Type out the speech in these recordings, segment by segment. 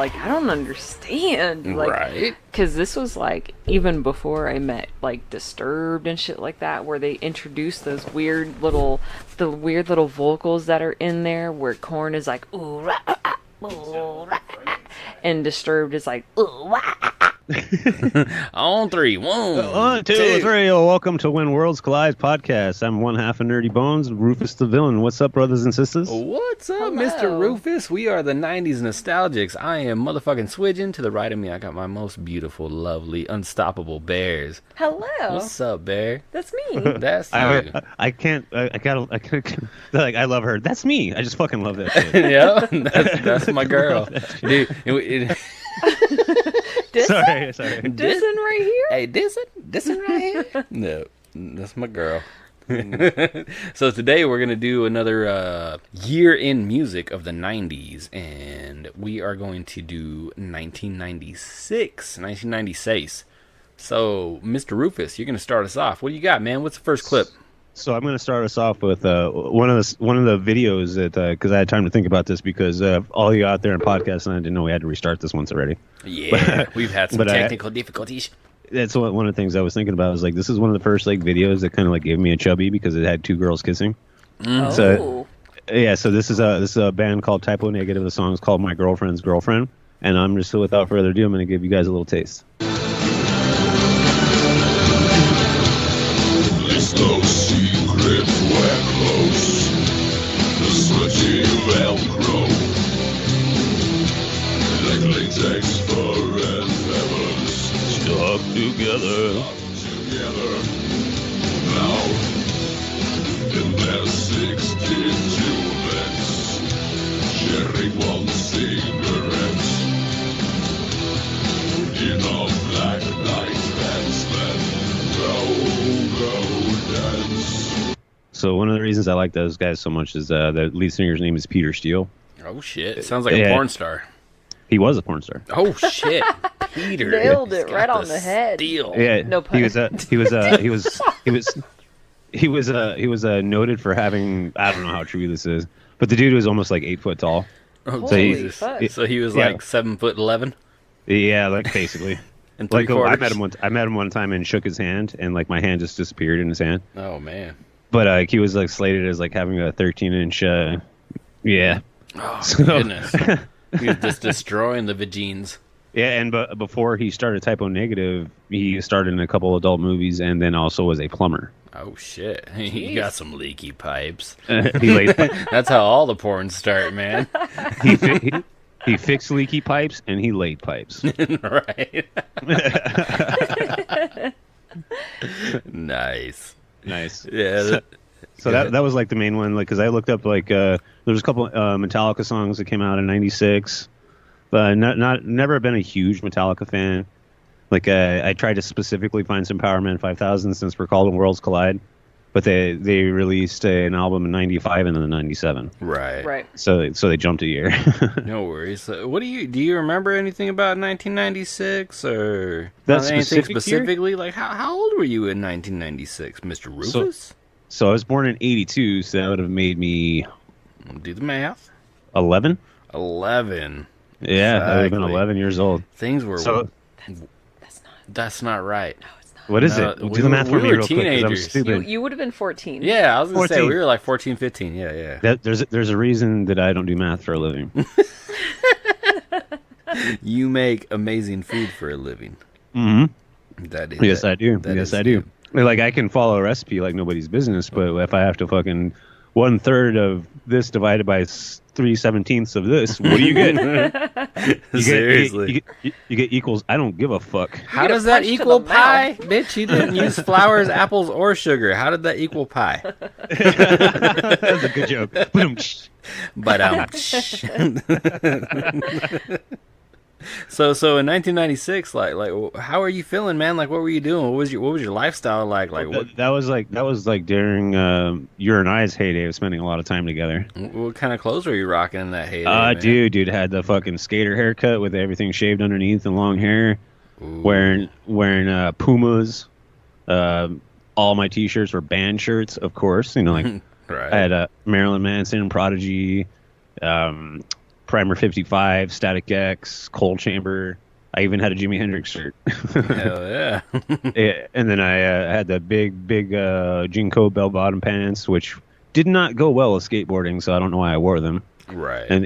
like, I don't understand. Like, Right. because this was like even before I met like Disturbed and shit like that, where they introduced those weird little vocals that are in there, where Korn is like ooh rah, ah, ooh, rah, ah, and Disturbed is like ooh rah, ah. On three. One, two, three. Oh, welcome to When Worlds Collide podcast. I'm one half of Nerdy Bones, Rufus the villain. What's up, brothers and sisters? What's up, Hello. Mr. Rufus? We are the 90s nostalgics. I am motherfucking Swidgen. To the right of me, I got my most beautiful, lovely, unstoppable bears. Hello, What's up, bear? that's me. That's you. I can't. Like, I love her. That's me. I just fucking love that shit. Yeah, that's my girl. Dude, Sorry. Dissing right here. Hey, dissing right here? No, that's my girl. So today we're going to do another year in music of the 90s, and we are going to do 1996. So, Mr. Rufus, you're going to start us off. What do you got, man? What's the first clip? So I'm going to start us off with one of the videos that because I had time to think about this because all you out there in podcasts and I didn't know we had to restart this once already. Yeah, we've had some technical difficulties. That's one of the things I was thinking about. I was like, this is one of the first like videos that kind of like gave me a chubby because it had two girls kissing. Oh. So yeah, so this is a band called Typo Negative. The song is called My Girlfriend's Girlfriend, and I'm just without further ado, I'm going to give you guys a little taste. There's no secret we're close. The switchy Velcro, like latex forever Stuck together. together. Now, in their 62 beds, sharing one cigarette. In a black night dance band, go dance. So one of the reasons I like those guys so much is the lead singer's name is Peter Steele. Oh, shit. Sounds like a Yeah. porn star. He was a porn star. Oh, shit. Peter. Nailed it He's right got on the head. Steel. Yeah, No pun. he was noted for having, I don't know how true this is, but the dude was almost like 8 foot tall. Oh, Holy Jesus. fuck. So he was Yeah. like 7'11" Yeah, like basically. and Like I 3/4. met him one time and shook his hand, and like my hand just disappeared in his hand. Oh, man. But he was like slated as like having a 13-inch. Yeah. Oh, So- goodness. He was just destroying the vagines. Yeah, and before he started Typo Negative, he started in a couple adult movies, and then also was a plumber. Oh, shit. He got some leaky pipes. He laid, That's how all the porns start, man. he fixed leaky pipes and he laid pipes. Right. Nice. Nice. Yeah. So that was like the main one, like because I looked up like there was a couple Metallica songs that came out in '96, but never been a huge Metallica fan. Like I tried to specifically find some Power Man 5000 since we're called When Worlds Collide, but they released an album in '95 and then '97. Right. So they jumped a year. No worries. What do you remember anything about 1996 or That anything specific year? specifically? Like how old were you in 1996, Mr. Rufus? So I was born in '82, so that would have made me Do the math. 11. 11. Yeah, I would have been Exactly. 11 years old. Things were. So That's not right. what is No, it? we Do the were- math for we me were real quick, 'cause I'm teenagers. stupid. You would have been 14. Yeah, I was gonna say 14. we were like 14, 15. Yeah. There's a reason that I don't do math for a living. You make amazing food for a living. Mm-hmm. That is. Yes, I do. that Yes, is I do. good. Like I can follow a recipe like nobody's business, but if I have to fucking 1/3 of this divided by 3/17 of this, what do you get? Seriously. You get equals. I don't give a fuck. How get a does that punch to equal the pie? Bitch, you didn't use flowers, apples, or sugar. How did that equal pie? That's a good joke. Boom. But So in 1996, like how are you feeling, man? Like what were you doing? What was your lifestyle like? Like That was like during your and I's heyday of spending a lot of time together. what kind of clothes were you rocking in that heyday? man? Dude had the fucking skater haircut with everything shaved underneath and long hair. Ooh. Wearing Pumas. All my T-shirts were band shirts, of course. You know, like Right. I had Marilyn Manson, Prodigy, Primer 55, Static X, Cold Chamber. I even had a Jimi Hendrix shirt. Hell yeah. Yeah, and then I had the big Jinko bell-bottom pants, which did not go well with skateboarding, so I don't know why I wore them. Right. And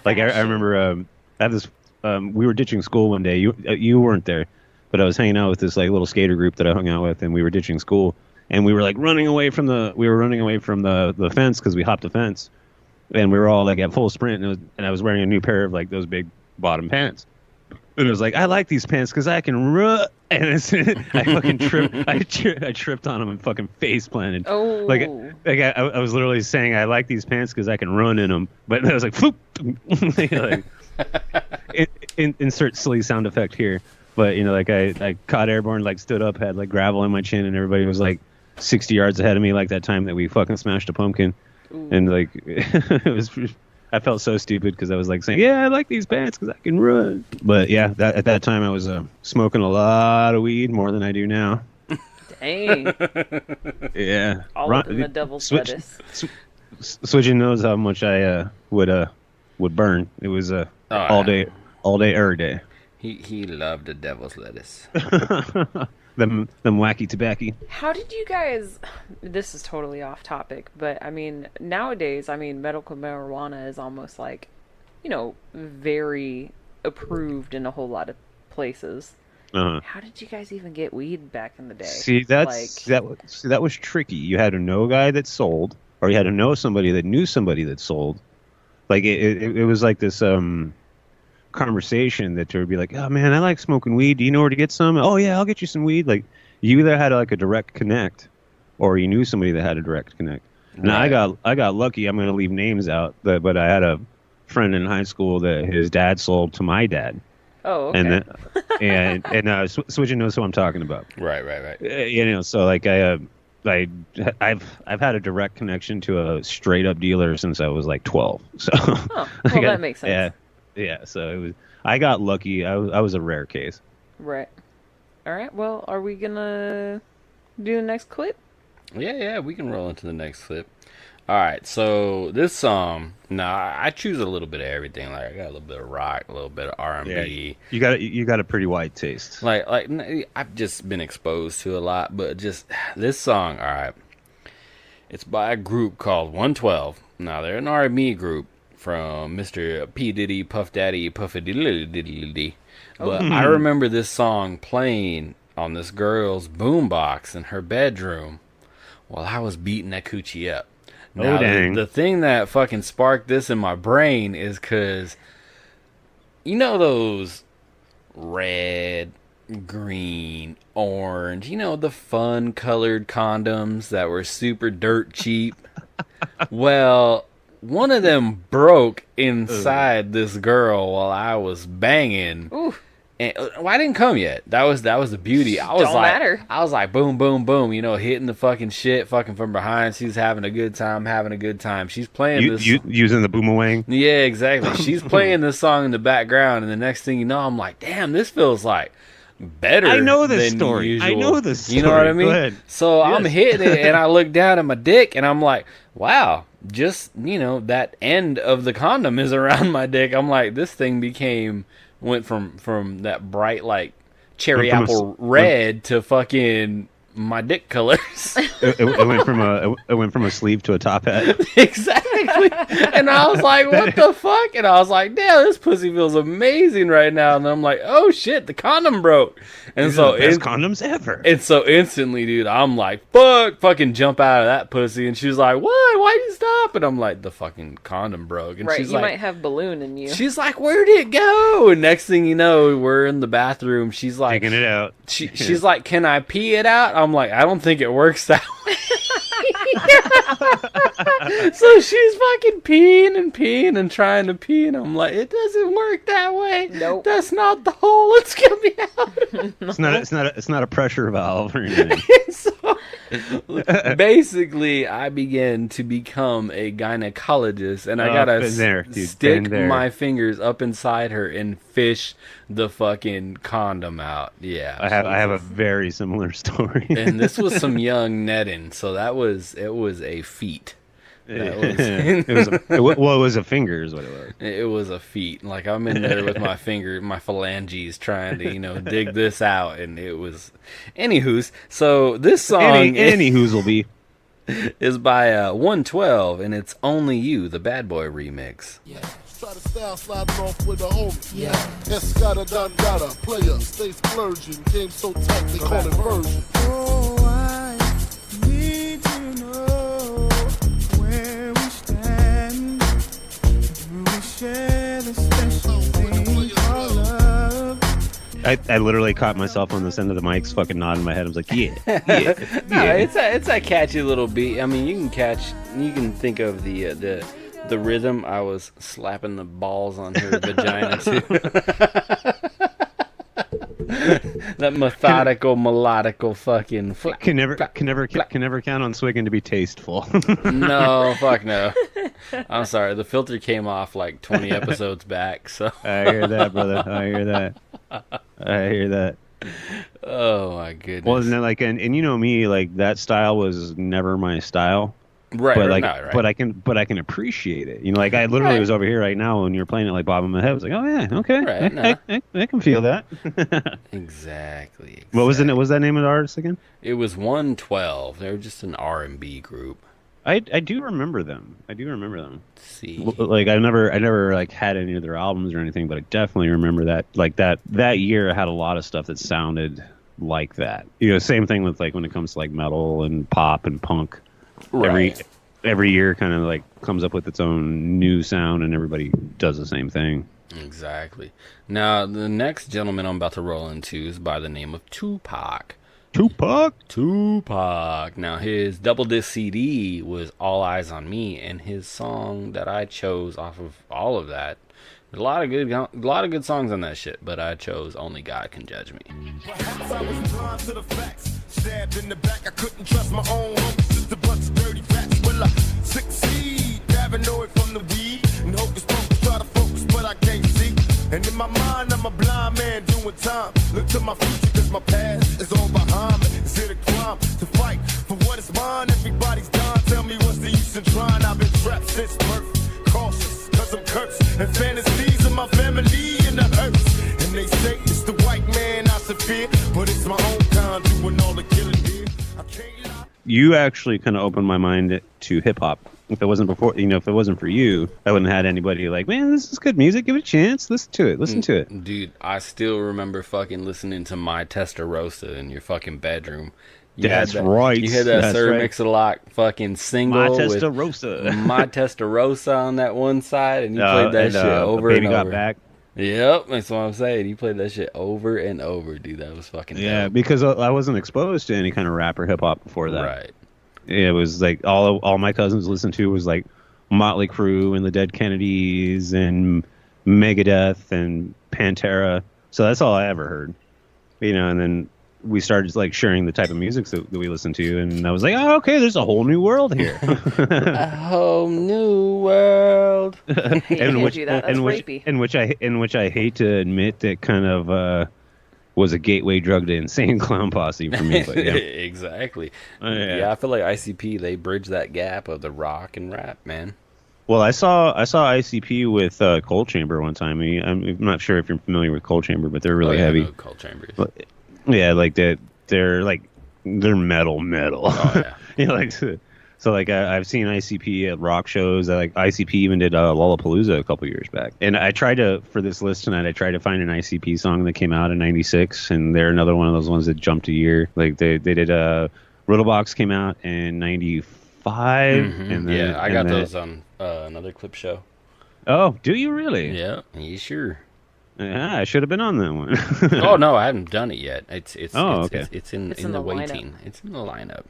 like I remember, I have this. We were ditching school one day. You weren't there, but I was hanging out with this like little skater group that I hung out with, and we were ditching school, and we were like running away from the fence because we hopped the fence, and we were all like at full sprint, and I was wearing a new pair of like those big bottom pants. And it was like, I like these pants because I can run. And I fucking tripped. I tripped on them and fucking face planted. Oh. Like I was literally saying, I like these pants because I can run in them. But I was like, floop. Like, insert silly sound effect here. But, you know, like I caught airborne, like stood up, had like gravel in my chin, and everybody was like 60 yards ahead of me, like that time that we fucking smashed a pumpkin. Ooh. And like, it was. I felt so stupid because I was like saying, yeah, I like these pants because I can run. But yeah, at that time I was smoking a lot of weed, more than I do now. Dang. Yeah. All up in the devil's lettuce. Switching knows how much I would burn. It was all day, every day. He loved the devil's lettuce. them wacky tobacco. How did you guys? This is totally off topic, but I mean, nowadays, I mean, medical marijuana is almost like, you know, very approved in a whole lot of places. Uh-huh. How did you guys even get weed back in the day? See, that was tricky. You had to know a guy that sold, or you had to know somebody that knew somebody that sold. Like it was like this conversation that would be like, oh man, I like smoking weed. Do you know where to get some? Oh yeah, I'll get you some weed. Like you either had like a direct connect, or you knew somebody that had a direct connect. Right. Now I got lucky. I'm going to leave names out, but I had a friend in high school that his dad sold to my dad. Oh, okay. And Switching knows who I'm talking about. Right. You know, so like I've had a direct connection to a straight up dealer since I was like 12. So well, that makes sense. Yeah. So it was. I got lucky. I was a rare case. Right. All right. Well, are we gonna do the next clip? Yeah. We can roll into the next clip. All right. So this song. I choose a little bit of everything. Like I got a little bit of rock, a little bit of R&B. Yeah, you got a pretty wide taste. Like I've just been exposed to a lot, but just this song. All right. It's by a group called 112. Now they're an R&B group from Mr. P. Diddy, Puff Daddy, Puffadiddy. But I remember this song playing on this girl's boombox in her bedroom while I was beating that coochie up. Now, dang. The thing that fucking sparked this in my brain is because, you know those red, green, orange, you know, the fun colored condoms that were super dirt cheap? Well, one of them broke inside this girl while I was banging. Ooh. And I didn't come yet. That was the beauty. I was like boom, boom, boom. You know, hitting the fucking shit, fucking from behind. She's having a good time. She's playing this. Using the boomerang. Yeah, exactly. She's playing this song in the background, and the next thing you know, I'm like, damn, this feels like better. I know this than story. Usual. I know this story. You know what I mean? Go ahead. So Yes. I'm hitting it, and I look down at my dick, and I'm like, wow. Just, you know, that end of the condom is around my dick. I'm like, this thing went from that bright, like, cherry apple red to fucking my dick colors. It went from a sleeve to a top hat. Exactly. And I was like, what the fuck? And I was like, damn, this pussy feels amazing right now. And I'm like, oh shit, the condom broke. And These are the best condoms ever. And so instantly, dude, I'm like, fucking jump out of that pussy. And she was like, what? Why'd you stop? And I'm like, the fucking condom broke. And Right, she's you like, might have balloon in you. she's like, where'd it go? And next thing you know, we're in the bathroom. She's like, Taking it out. She's like, can I pee it out? I'm like, I don't think it works that way. So she's fucking peeing and trying to pee, and I'm like, it doesn't work that way. Nope. That's not the hole it's coming out. It's not a pressure valve or anything. So basically, I began to become a gynecologist, and I gotta stick my fingers up inside her and fish the fucking condom out. Yeah, I have a very similar story. And this was some young netting, so it was a feat. It was a finger is what it was. It was a feat. Like, I'm in there with my finger, my phalanges, trying to, dig this out, and it was. Anywho's, so this song Any will be is by 112, and it's Only You, the Bad Boy remix. Yeah. Try to style sliding off with a homie. Yeah. Escada Dondada, player, stay splurging. Game so tight, they call it version. Oh, I need to know where we stand. Do we share the special thing called love? I literally caught myself on this end of the mics fucking nodding my head. I was like, yeah. No, it's a catchy little beat. I mean, you can think of the rhythm. I was slapping the balls on her vagina too. That methodical, melodical fucking Can never count on Swiggin to be tasteful. No, fuck no. I'm sorry, the filter came off like 20 episodes back, so I hear that, brother. I hear that. oh my goodness. Well, and then, like, and you know me, like, that style was never my style. Right, but like, right. but I can appreciate it. Like, I literally was over here right now when you were playing it, like, bob in my head. I was like, oh yeah, okay, Right, I can feel that. Exactly. What was that name of the artist again? It was 112. They were just an R&B group. I do remember them. Let's see. Like, I never like had any of their albums or anything, but I definitely remember that. Like, that year I had a lot of stuff that sounded like that. Same thing with, like, when it comes to, like, metal and pop and punk. Right. Every year kind of, like, comes up with its own new sound, and everybody does the same thing. Exactly. Now, the next gentleman I'm about to roll into is by the name of Tupac. Tupac. Now, his double disc CD was All Eyes on Me, and his song that I chose off of all of that. There's a lot of good songs on that shit, but I chose Only God Can Judge Me. Perhaps I was blind to the facts. Stabbed in the back, I couldn't trust my own hopes. Just a bunch of dirty facts. Will I succeed? Paranoid from the weed. And hocus pocus, try to focus, but I can't see. And in my mind, I'm a blind man doing time. Look to my future, cause my past is all behind me. Is it a crime to fight for what is mine? Everybody's dying. Tell me what's the use in trying? I've been trapped since birth. Cautious, cause I'm cursed. And fantasies of my family in the hearse. And they say it's the white man I should fear. But it's my own kind doing all the killing here. I can't lie. You actually kind of opened my mind to hip hop. If it wasn't for you, I wouldn't have had anybody like, man, this is good music. Give it a chance. Listen to it. Dude, I still remember fucking listening to My Testarossa in your fucking bedroom. That's right. You had that Sir right. Mix-a-Lot fucking single. My with Testarossa. My Testarossa on that one side, and you played that shit over and Baby over. Got Back. Yep, that's what I'm saying. You played that shit over and over, dude. That was fucking dope. Because I wasn't exposed to any kind of rap or hip hop before that. Right. It was like all my cousins listened to was like Motley Crue and the Dead Kennedys and Megadeth and Pantera. So that's all I ever heard. And then we started like sharing the type of music that we listened to, and I was like, oh, okay, there's a whole new world here. A whole new world. Hey, you can't do that. That's rapey. In which I hate to admit that kind of was a gateway drug to Insane Clown Posse for me. But, yeah. Exactly. Yeah, I feel like ICP, they bridge that gap of the rock and rap, man. Well, I saw ICP with Cold Chamber one time. I'm not sure if you're familiar with Cold Chamber, but they're really heavy. I know Cold Chambers. Yeah, like they're metal. Oh yeah. So I've seen ICP at rock shows. ICP even did Lollapalooza a couple years back. And I tried for this list tonight, I tried to find an ICP song that came out in '96, and they're another one of those ones that jumped a year. Like they did Riddlebox came out in '95. Mm-hmm. And then, I got those on another clip show. Oh, do you really? Yeah, you sure? Yeah, I should have been on that one. Oh no, I haven't done it yet. It's okay. It's in the waiting. It's in the lineup.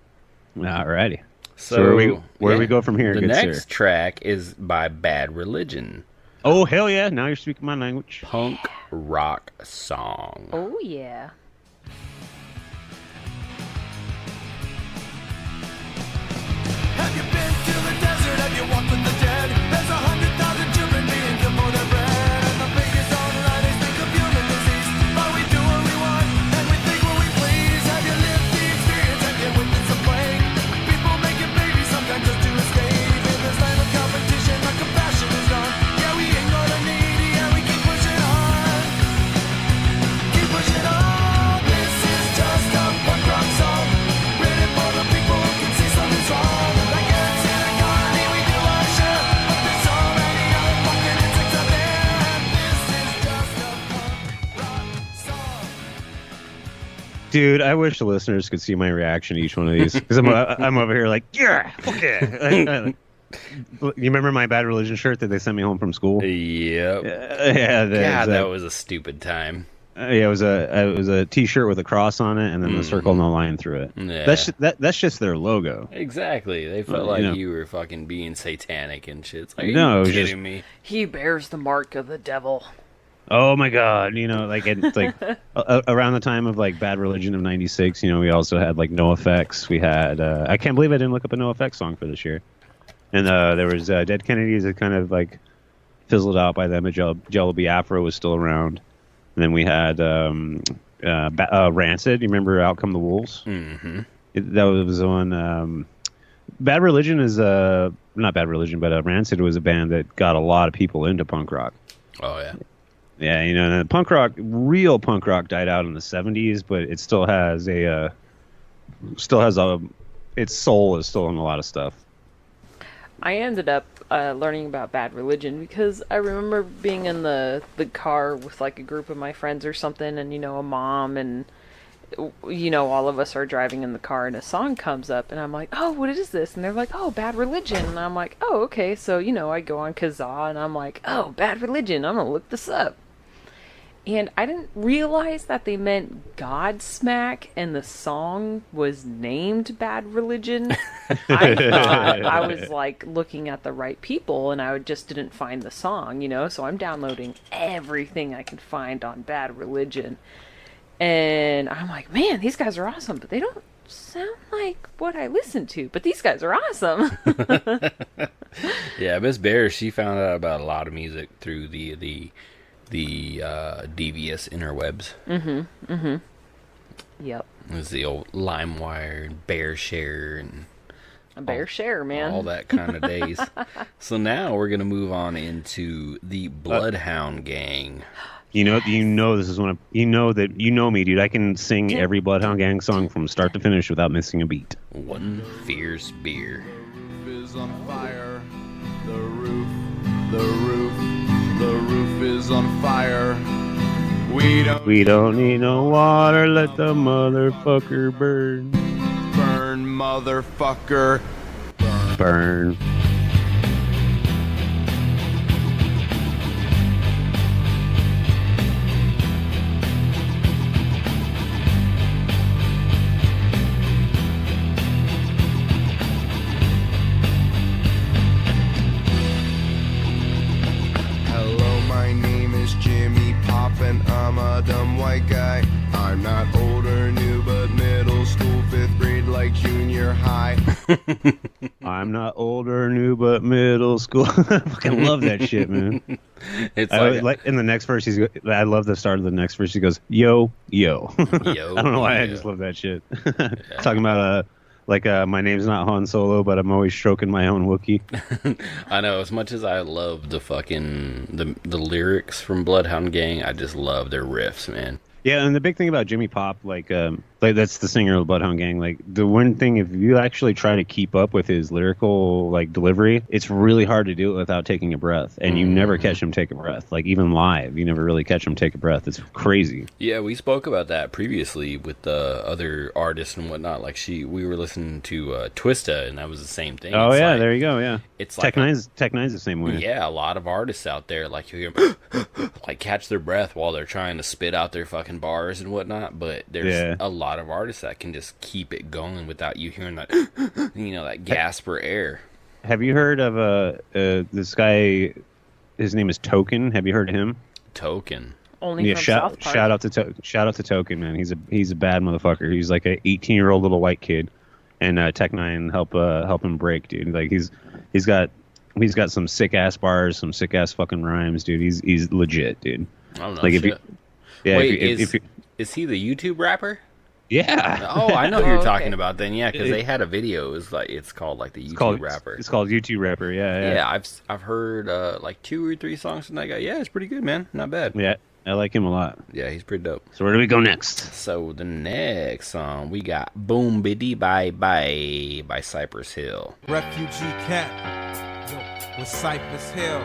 Alrighty. So where do we go from here? The good next sir? track is by Bad Religion. Oh hell yeah! Now you're speaking my language. Punk rock song. Oh yeah. Have you been to the desert? Have you walked with the dead? There's 100,000 children being killed for their bread. And the biggest online is think of human disease. But we do what we want, and we think what we please. Have you lived the experience? Have you witnessed some plague? People making babies sometimes just to escape. In the Dude, I wish the listeners could see my reaction to each one of these because I'm over here like, yeah, fuck yeah. You remember my Bad Religion shirt that they sent me home from school? Yep. Yeah, That was a stupid time. yeah, it was a T-shirt with a cross on it, and then the circle and the line through it. Yeah. That's just their logo. Exactly. They felt like you were fucking being satanic and shit. It's like, are No, it you was kidding just- me? He bears the mark of the devil. Oh my god, like it's like around the time of like Bad Religion of '96, we also had like No Effects. We had I can't believe I didn't look up a No Effects song for this year. And there was Dead Kennedys that kind of like fizzled out by them. Jello Biafra was still around. And then we had Rancid. You remember Out Come the Wolves? Mm-hmm. That was on. Bad Religion is not Bad Religion, but Rancid was a band that got a lot of people into punk rock. Oh, yeah. Yeah, and punk rock, real punk rock died out in the 70s, but it still has its soul is still in a lot of stuff. I ended up learning about Bad Religion because I remember being in the car with like a group of my friends or something, and a mom, and all of us are driving in the car, and a song comes up, and I'm like, oh, what is this? And they're like, oh, Bad Religion. And I'm like, oh, okay. So I go on Kazaa, and I'm like, oh, Bad Religion, I'm gonna look this up. And I didn't realize that they meant Godsmack, and the song was named Bad Religion. I thought I was like looking at the right people, and I just didn't find the song, So I'm downloading everything I can find on Bad Religion. And I'm like, man, these guys are awesome, but they don't sound like what I listen to. But these guys are awesome. Yeah, Miss Bear, she found out about a lot of music through the devious interwebs. Yep. It was the old LimeWire and BearShare and A BearShare, man. all that kind of days. So now we're gonna move on into the Bloodhound Gang. This is one of me, dude. I can sing every Bloodhound Gang song from start to finish without missing a beat. One fierce beer. Is on fire. The roof is on fire. We don't need no water. Let the motherfucker burn. burn, motherfucker. Burn. Hello, my name is Jimmy Pop, and I'm a dumb white guy. I'm not old or new, but middle school, 5th grade, like junior high. I'm not old or new, but middle school. I fucking love that shit, man. It's Like in the next verse, I love the start of the next verse. He goes, yo, yo. Yo, I don't know why I yo. just love that shit. Talking about my name's not Han Solo, but I'm always stroking my own Wookiee. I know, as much as I love the fucking the lyrics from Bloodhound Gang, I just love their riffs, man. Yeah, and the big thing about Jimmy Pop, like that's the singer of the Bloodhound Gang. Like the one thing, if you actually try to keep up with his lyrical delivery, it's really hard to do it without taking a breath. And you never catch him take a breath. Like even live, you never really catch him take a breath. It's crazy. Yeah, we spoke about that previously with the other artists and whatnot. Like we were listening to Twista, and that was the same thing. Oh It's yeah, like- there you go. Yeah, It's like Tech Nine's the same way. yeah, a lot of artists out there, like you hear them like catch their breath while they're trying to spit out their fucking bars and whatnot. But there's a lot of artists that can just keep it going without you hearing that, that gasp for air. Have you heard of this guy? His name is Token. Have you heard of him? Token. Only from South Park. Shout out to Token, man. He's a bad motherfucker. He's like a 18-year-old little white kid, and Tech Nine help him break, dude. Like he's got some sick ass bars, some sick ass fucking rhymes, dude. He's legit, dude. I don't know. Like if you, yeah, Wait, if you, is he the YouTube rapper? yeah. Oh, I know who you're okay. talking about then. Yeah, because they had a video. It's called like the YouTube rapper. It's called YouTube Rapper. Yeah. Yeah, I've heard like 2 or 3 songs from that guy. Yeah, it's pretty good, man. Not bad. Yeah, I like him a lot. Yeah, he's pretty dope. So where do we go next? So the next song we got "Boom Biddy Bye Bye" by Cypress Hill. Refugee camp with Cypress Hill.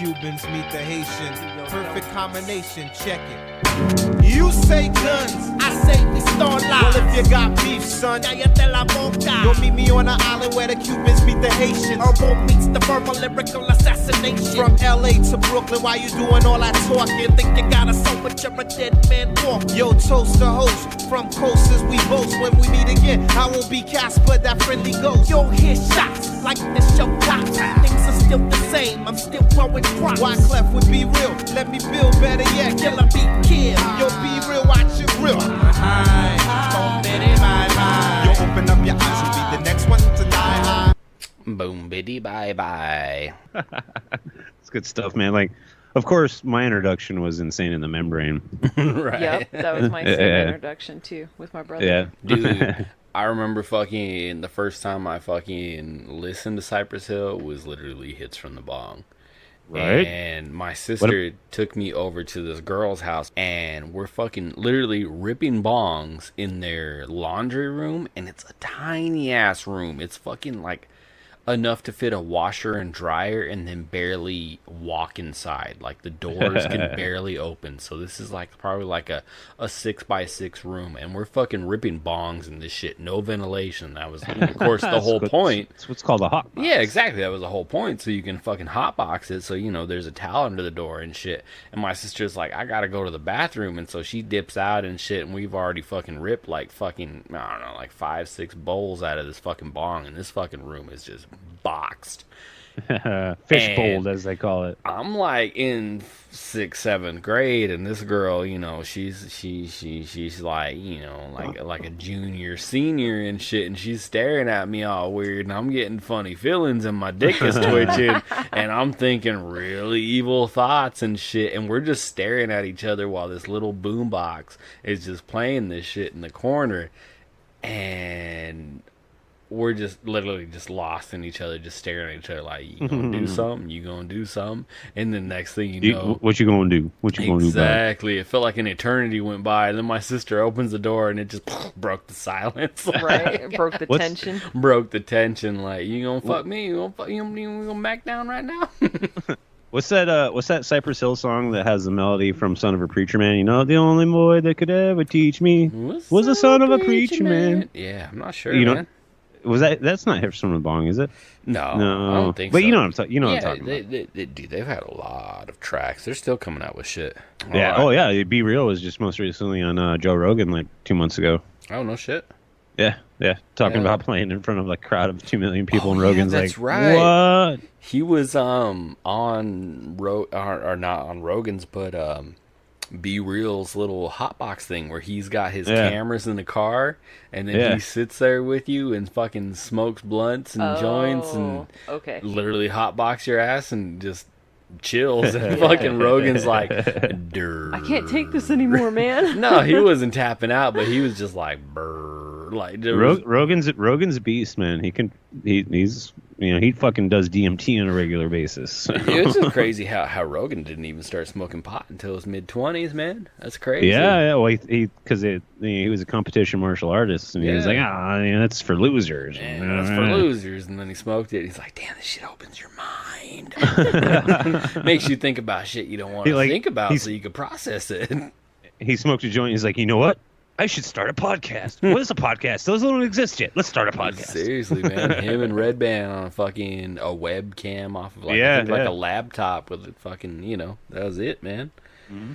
Cubans meet the Haitian. Perfect combination, check it. You say guns, I say pistola. Well, if you got beef, son, cállate la boca. You'll meet me on an island where the Cubans meet the Haitians. Herbal meets the verbal lyrical assassination. From LA to Brooklyn, why you doing all that talking? Think you got a soul, but you're a dead man walk. Yo, toast to host, from coasters we boast. When we meet again, I won't be Casper, that friendly ghost. You'll hear shots like this show cops. Things are still the same, I'm still growing crops. Why Clef would be real? Let me build better yet. Killer beat kill. Yo, be real, watch it real. You'll open up your eyes and be the next one tonight. Boom, biddy, bye bye. It's good stuff, man. Like, of course, my introduction was Insane in the Membrane. Right. Yep, that was my same introduction too with my brother. Yeah. Dude, I remember fucking the first time I fucking listened to Cypress Hill was literally Hits from the Bong. Right. And my sister took me over to this girl's house, and we're fucking literally ripping bongs in their laundry room, and it's a tiny ass room. It's fucking like enough to fit a washer and dryer and then barely walk inside. Like the doors can barely open. So this is like probably like a 6x6 room, and we're fucking ripping bongs in this shit. No ventilation. That was, of course, the whole point. It's what's called a hot box. Yeah, exactly. That was the whole point. So you can fucking hotbox it. So, you know, there's a towel under the door and shit. And my sister's like, I gotta go to the bathroom. And so she dips out and shit. And we've already fucking ripped like fucking, I don't know, like 5-6 bowls out of this fucking bong. And this fucking room is just boxed. Fish bowled, as they call it. I'm like in 6th, 7th grade, and this girl, you know, she's like, you know, like a junior, senior and shit, and she's staring at me all weird, and I'm getting funny feelings, and my dick is twitching, and I'm thinking really evil thoughts and shit, and we're just staring at each other while this little boombox is just playing this shit in the corner, and we're just literally just lost in each other, just staring at each other like, you gonna do something? You gonna do something? And then next thing you know... What you gonna do? What you gonna do? Exactly. It felt like an eternity went by, and then my sister opens the door, and it just broke the silence. Right? It broke the tension. Broke the tension. Like, you gonna fuck me? You gonna back down right now? What's that Cypress Hill song that has the melody from Son of a Preacher Man? You know, the only boy that could ever teach me was the son of a preacher man. Yeah, I'm not sure, you man. know, that's not Hips from the Bong, is it? No, I don't think so. But you know what I'm talking. You know what I'm talking about. Dude, they've had a lot of tracks. They're still coming out with shit. Yeah. Oh yeah. Be Real was just most recently on Joe Rogan like 2 months ago. Oh no shit. Yeah. Talking about playing in front of like a crowd of 2 million people, and Rogan's that's like, right. What? He was on or not on Rogan's, but Be Real's little hotbox thing where he's got his cameras in the car, and then he sits there with you and fucking smokes blunts and joints and literally hotbox your ass and just chills. And fucking Rogan's like, Durr. I can't take this anymore, man. No, he wasn't tapping out, but he was just like, brr. Like Rogan's a beast, man. He's you know, he fucking does DMT on a regular basis. It's just crazy how Rogan didn't even start smoking pot until his mid-20s, man. That's crazy. Yeah. Well, because he was a competition martial artist, and he was like, that's for losers. That's for losers. And then he smoked it. He's like, damn, this shit opens your mind. Makes you think about shit you don't want to think about, so you can process it. He smoked a joint. He's like, you know what? I should start a podcast. What is a podcast? Those don't exist yet. Let's start a podcast. Seriously, man. Him and Red Band on a webcam off of like a laptop with a fucking, you know, that was it, man. Mm-hmm.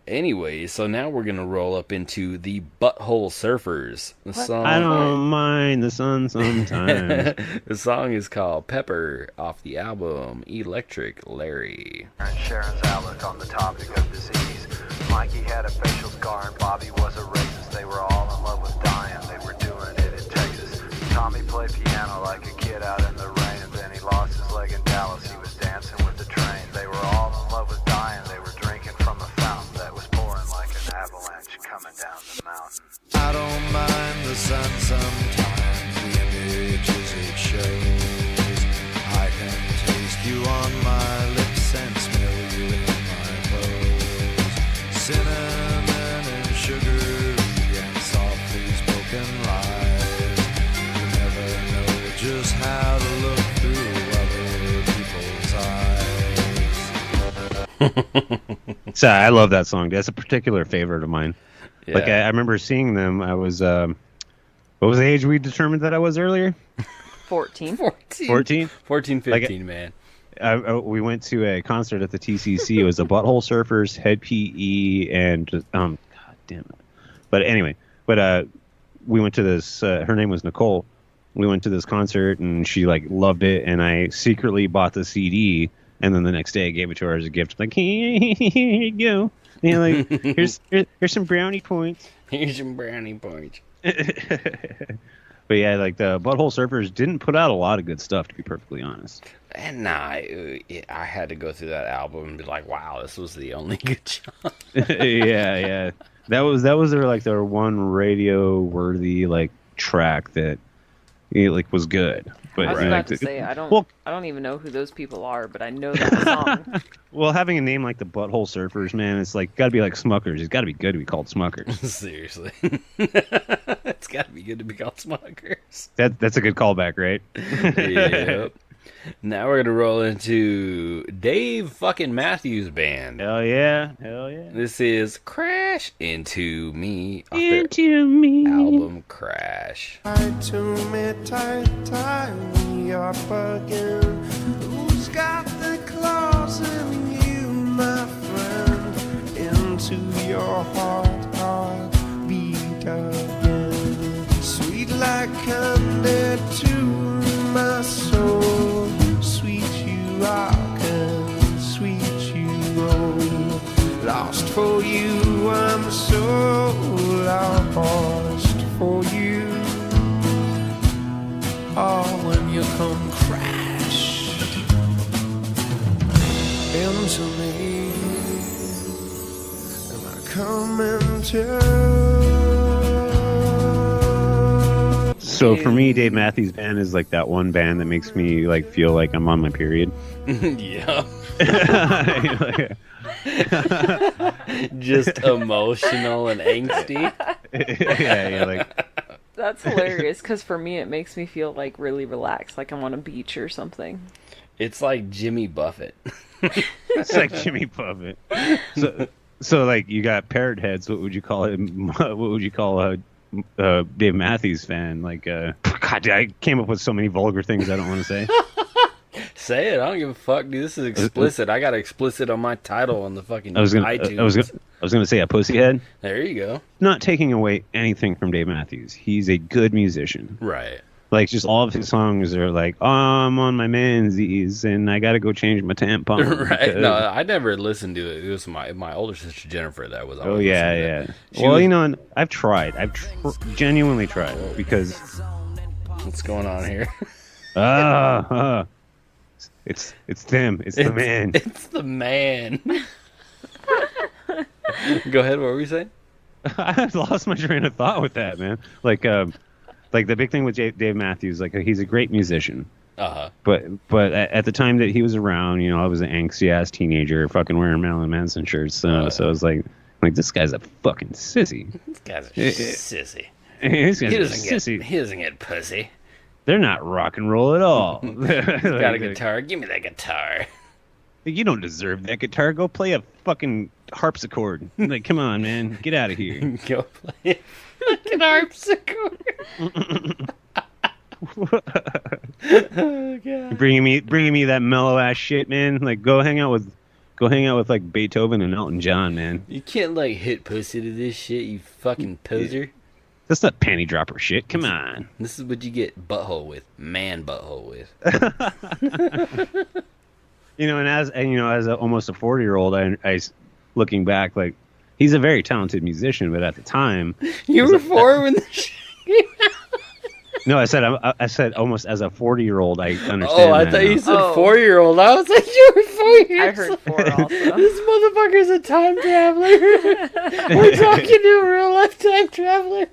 Anyway, so now we're going to roll up into the Butthole Surfers. The song, I don't mind the sun sometimes. The song is called Pepper off the album Electric Larry. Sharon's outlook on the topic of disease. Mikey had a facial scar and Bobby was a racist. They were all in love with dying. They were doing it in Texas. Tommy played piano like a kid out in the rain, and then he lost his leg in Dallas. He was dancing with the train. They were all in love with dying. They were drinking from a fountain that was pouring like an avalanche coming down the mountain. I don't mind the sun sometimes, the images it shows. I can taste you on my lips and smell you in my clothes. Cinnamon and sugar So I love that song. That's a particular favorite of mine. Yeah. Like I remember seeing them. I was what was the age we determined that I was earlier? 14. 14? 14, 15, man. We went to a concert at the TCC. It was the Butthole Surfers, Head PE, and God damn it. But anyway, we went to this. Her name was Nicole. We went to this concert, and she like loved it. And I secretly bought the CD, and then the next day I gave it to her as a gift. Like, here you go. You know, like here's some brownie points. Here's some brownie points. But yeah, like the Butthole Surfers didn't put out a lot of good stuff, to be perfectly honest. And I had to go through that album and be like, wow, this was the only good song. yeah. That was their one radio worthy like track that like was good. But I was about to say I don't even know who those people are, but I know that song. Well, having a name like the Butthole Surfers, man, it's like got to be like Smuckers. It's got to be good to be called Smuckers. Seriously. It's got to be good to be called Smuckers. That's a good callback, right? Yep. Now we're gonna roll into Dave fucking Matthews Band. Hell yeah. This is Crash Into Me off Into me. their album Crash. Tied to me, tie me up again. Who's got the claws in you, my friend? Into your heart beat again. Sweet like candy to my soul. Sweet you rock and sweet you roll. Lost for you, I'm so lost for you. Oh, when you come crash into me, and I come into. So for me, Dave Matthews Band is like that one band that makes me like feel like I'm on my period. Yeah. Just emotional and angsty. yeah, like That's hilarious because for me it makes me feel like really relaxed, like I'm on a beach or something. It's like Jimmy Buffett. it's like Jimmy Buffett. So like you got parrot heads. What would you call it? What would you call a Dave Matthews fan? Like, God, I came up with so many vulgar things I don't want to say. Say it. I don't give a fuck, dude. This is explicit. I got explicit on my title on the fucking iTunes. I was gonna say a pussyhead. There you go. Not taking away anything from Dave Matthews. He's a good musician. Right. Like, just all of his songs are like, oh, I'm on my mansies, and I gotta go change my tampon. Right. No, I never listened to it. It was my older sister, Jennifer, that was always yeah. Well, you know, I've tried. I've genuinely tried, because... What's going on here? It's them. It's the man. It's the man. Go ahead. What were you saying? I lost my train of thought with that, man. Like the big thing with Dave Matthews, like he's a great musician. Uh-huh. But at the time that he was around, you know, I was an angsty ass teenager, fucking wearing Marilyn Manson shirts. So I was like this guy's a fucking sissy. This guy's a sissy. This guy's a sissy. He doesn't get pussy. They're not rock and roll at all. Got a guitar? Give me that guitar. You don't deserve that guitar. Go play a fucking harpsichord. Like, come on, man. Get out of here. Go play a fucking harpsichord. Oh, God. Bringing me that mellow ass shit, man. Like, go hang out with like Beethoven and Elton John, man. You can't like hit pussy to this shit, you fucking poser. That's not panty dropper shit. Come on. This is what you get butthole with, man butthole with. You know, and as almost a 40-year-old, I looking back, like, he's a very talented musician, but at the time, you were 4 when the shit came out. No, I said almost as a 40-year-old, I understand. Oh, I thought you said 4-year-old. I was like, you were 4 years. I heard 4 also. This motherfucker's a time traveler. We're talking to a real life time traveler.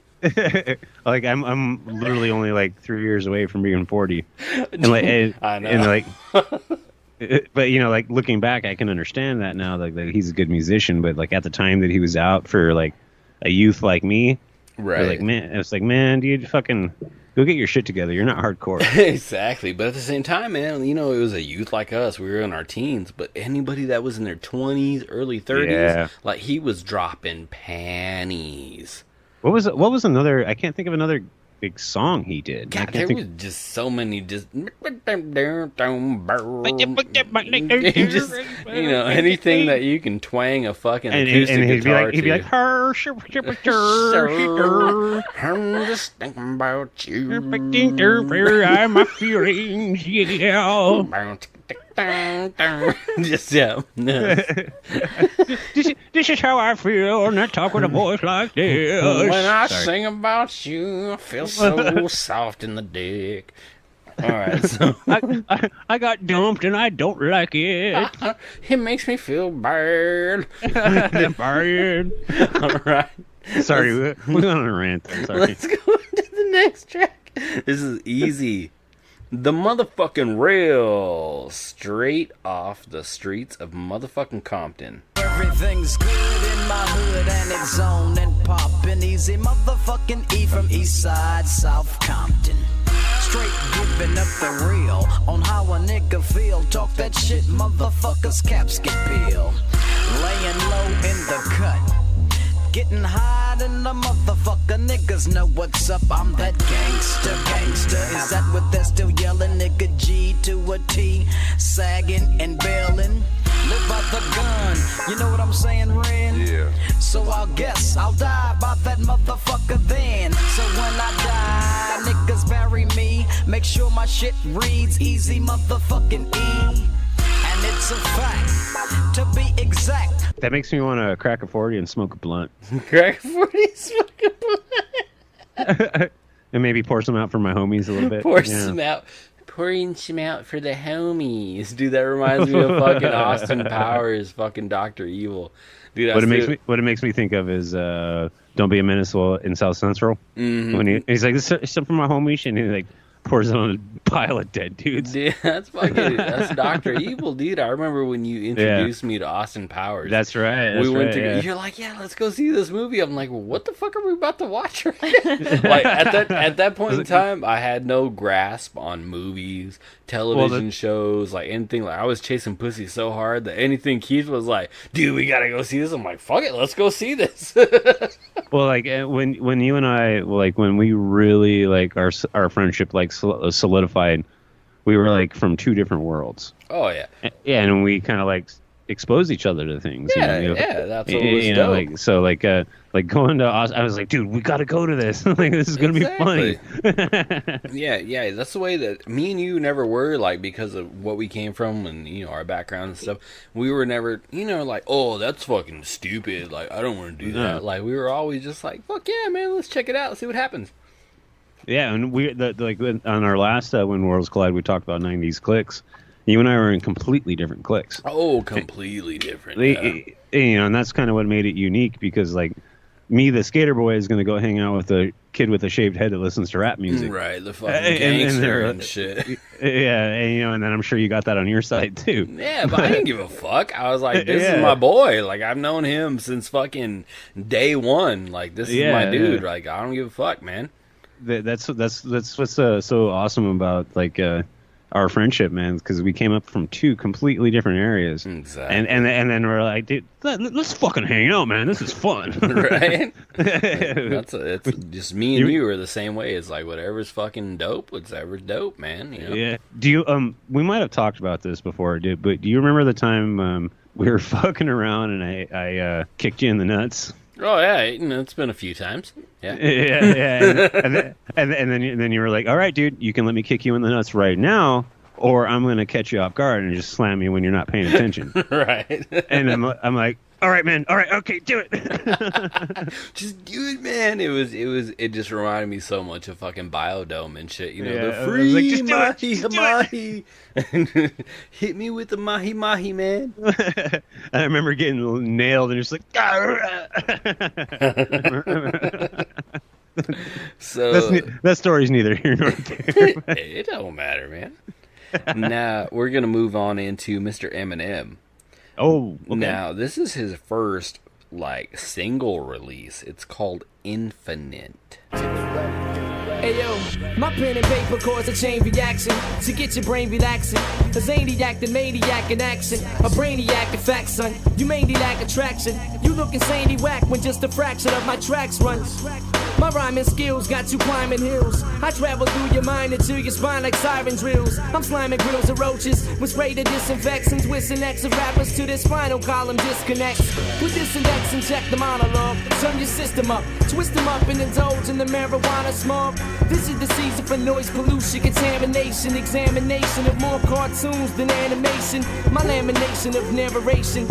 Like I'm literally only like 3 years away from being 40, and like I know. And like, but you know, like looking back, I can understand that now. Like he's a good musician, but like at the time that he was out for like a youth like me, right? Like man, it's like, man, dude, fucking go get your shit together. You're not hardcore. Exactly. But at the same time, man, you know, it was a youth like us. We were in our teens. But anybody that was in their 20s, early 30s, Yeah. like, he was dropping panties. What was another? I can't think of another big song he did. I God, can't there think. was just so many just you know, anything that you can twang a fucking acoustic And guitar he'd be like, to. "Her, I'm just thinking about you. I'm my feelings, yeah." Just, yeah. No. This is how I feel when I talk with a voice like this. When I Sorry. sing about you, I feel so soft in the dick. All right, so I got dumped and I don't like it. it makes me feel bad. Bad. All right, Sorry, we went on a rant there. Sorry. let's go to the next track. This is easy. The motherfucking rail, straight off the streets of motherfucking Compton. Everything's good in my hood and it's on and poppin'. Easy motherfucking E from East Side, South Compton. Straight giving up the real on how a nigga feel. Talk that shit, motherfuckers, caps get peeled. Laying low in the cut. Getting high in the motherfucker, niggas know what's up. I'm that gangster. Is that what they're still yelling? Nigga G to a T, sagging and bailing. Live by the gun, you know what I'm saying, Ren? Yeah. So I'll guess I'll die by that motherfucker then. So when I die, niggas bury me. Make sure my shit reads easy motherfucking E. And it's a fact, to be exact. That makes me want to crack a 40 and smoke a blunt. Crack 40s, And maybe pour some out for my homies a little bit. pour Yeah. some out. Pouring some out for the homies. Dude, that reminds me of fucking Austin Powers, fucking Dr. Evil. Dude, What it makes me think of is Don't Be a Menace in South Central. Mm-hmm. When he's like, this is something for my homies, and he like pours it on a pile of dead dudes. Dude, that's Dr. Evil, dude. I remember when you introduced me to Austin Powers. That's right. We went right, to. yeah. You're like, yeah, let's go see this movie. I'm like, well, what the fuck are we about to watch right now? Like at that point in time, I had no grasp on movies, television shows, like anything. Like I was chasing pussy so hard that anything Keith was like, dude, we gotta go see this. I'm like, fuck it, let's go see this. Well, like when you and I, like when we really like our friendship like solidified, we were like from two different worlds. Oh yeah, yeah, and we kind of like exposed each other to things. Yeah, you know? yeah, that's what was dope. like so like going to I was like, dude, we got to go to this. Like this is gonna be funny. Yeah, that's the way that me and you never were, like, because of what we came from and, you know, our background and stuff. We were never, you know, like, oh, that's fucking stupid. Like, I don't want to do that. Like, we were always just like, fuck yeah, man, let's check it out, see what happens. Yeah, and like on our last When Worlds Collide, we talked about 90s cliques. You and I were in completely different cliques. Oh, completely different. Yeah. You know, and that's kind of what made it unique because, like, me, the skater boy, is going to go hang out with a kid with a shaved head that listens to rap music. Right, the fucking gangster and shit. Yeah, and, you know, and then I'm sure you got that on your side, too. Yeah, but I didn't give a fuck. I was like, this is my boy. Like, I've known him since fucking day one. Like, this is my dude. Like, I don't give a fuck, man. That's what's so awesome about, like, our friendship, man, because we came up from two completely different areas. Exactly. And then we're like, dude, let's fucking hang out, man. This is fun. Right? It's just me and you are the same way. It's like whatever's fucking dope, whatever's dope, man. You know? Yeah. Do you we might have talked about this before, but do you remember the time we were fucking around and I kicked you in the nuts? Oh yeah, you know, it's been a few times. Yeah, yeah. And then you were like, "All right, dude, you can let me kick you in the nuts right now, or I'm gonna catch you off guard and just slam you when you're not paying attention." Right. And I'm like, "All right, man. All right, okay, do it." Just do it, man. It just reminded me so much of fucking Biodome and shit. You know, Yeah, the I was free like, just do it, mahi mahi. Hit me with the mahi mahi, man. And I remember getting nailed and just like, So that story's neither here nor there. It don't matter, man. Now we're gonna move on into Mr. Eminem. Oh, okay. Now this is his first like single release. It's called Infinite. Ayo, my pen and paper cause a chain reaction to get your brain relaxing. A zaniac, the maniac in action. A brainiac, in fact, son. You mainly lack attraction. You look insanely whack when just a fraction of my tracks run. My rhyming skills got you climbing hills. I travel through your mind into your spine like siren drills. I'm sliming grills of roaches with spray to disinfectants. With synapse of rappers to their spinal column disconnects. With this index and check the monologue. Turn your system up, twist them up and indulge in the marijuana smoke. This is the season for noise pollution, contamination, examination of more cartoons than animation. My lamination of narration.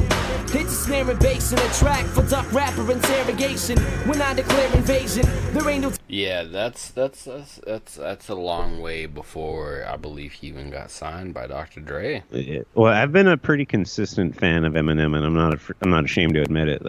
Hits a snare and bass in a track for duck rapper interrogation. When I declare invasion, there ain't no Yeah, that's a long way before I believe he even got signed by Dr. Dre. Well, I've been a pretty consistent fan of Eminem, and I'm not ashamed to admit it.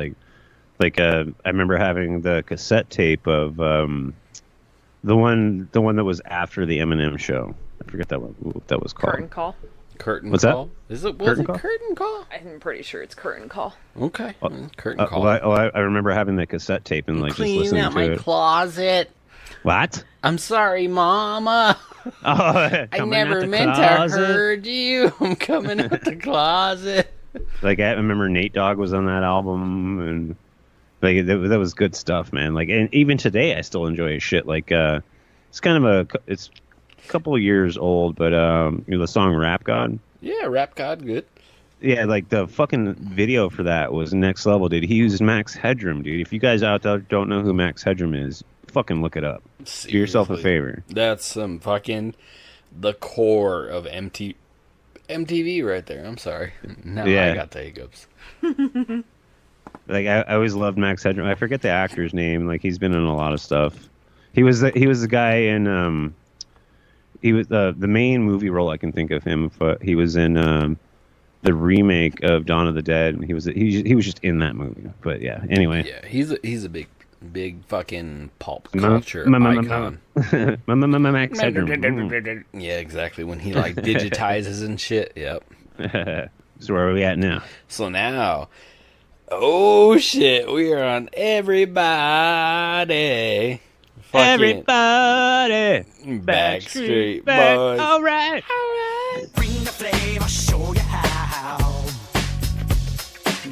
I remember having the cassette tape of the one that was after the Eminem show. I forget what that was called. Curtain Call. Curtain What's Call? that? Was Curtain it Call? Curtain Call? I'm pretty sure it's Curtain Call. Okay. Curtain Call. I remember having the cassette tape and like just Clean listening out to my it. closet. What? I'm sorry, Mama. I never meant to hurt you. I'm coming out the closet. Like I remember Nate Dogg was on that album, and like that was good stuff, man. Like, and even today I still enjoy his shit. Like it's kind of it's a couple of years old, but the song Rap God. Yeah, Rap God, good. Yeah, like the fucking video for that was next level, dude. He used Max Headroom, dude. If you guys out there don't know who Max Headroom is, fucking look it up. Seriously. Do yourself a favor. That's some fucking the core of MTV right there. I'm sorry. Now Yeah. I got the hiccups. Like I always loved Max Headroom. I forget the actor's name. Like he's been in a lot of stuff. He was the guy in he was the main movie role I can think of him. But he was in the remake of Dawn of the Dead. And he was just in that movie. But yeah. Anyway. Yeah, he's a big fucking pop culture icon. Max Headroom. Yeah, exactly. When he like digitizes and shit. Yep. So where are we at now? So now, oh shit, we are on Everybody. Fucking Everybody. Backstreet Boys. All right. Bring the flame, I'll show you how.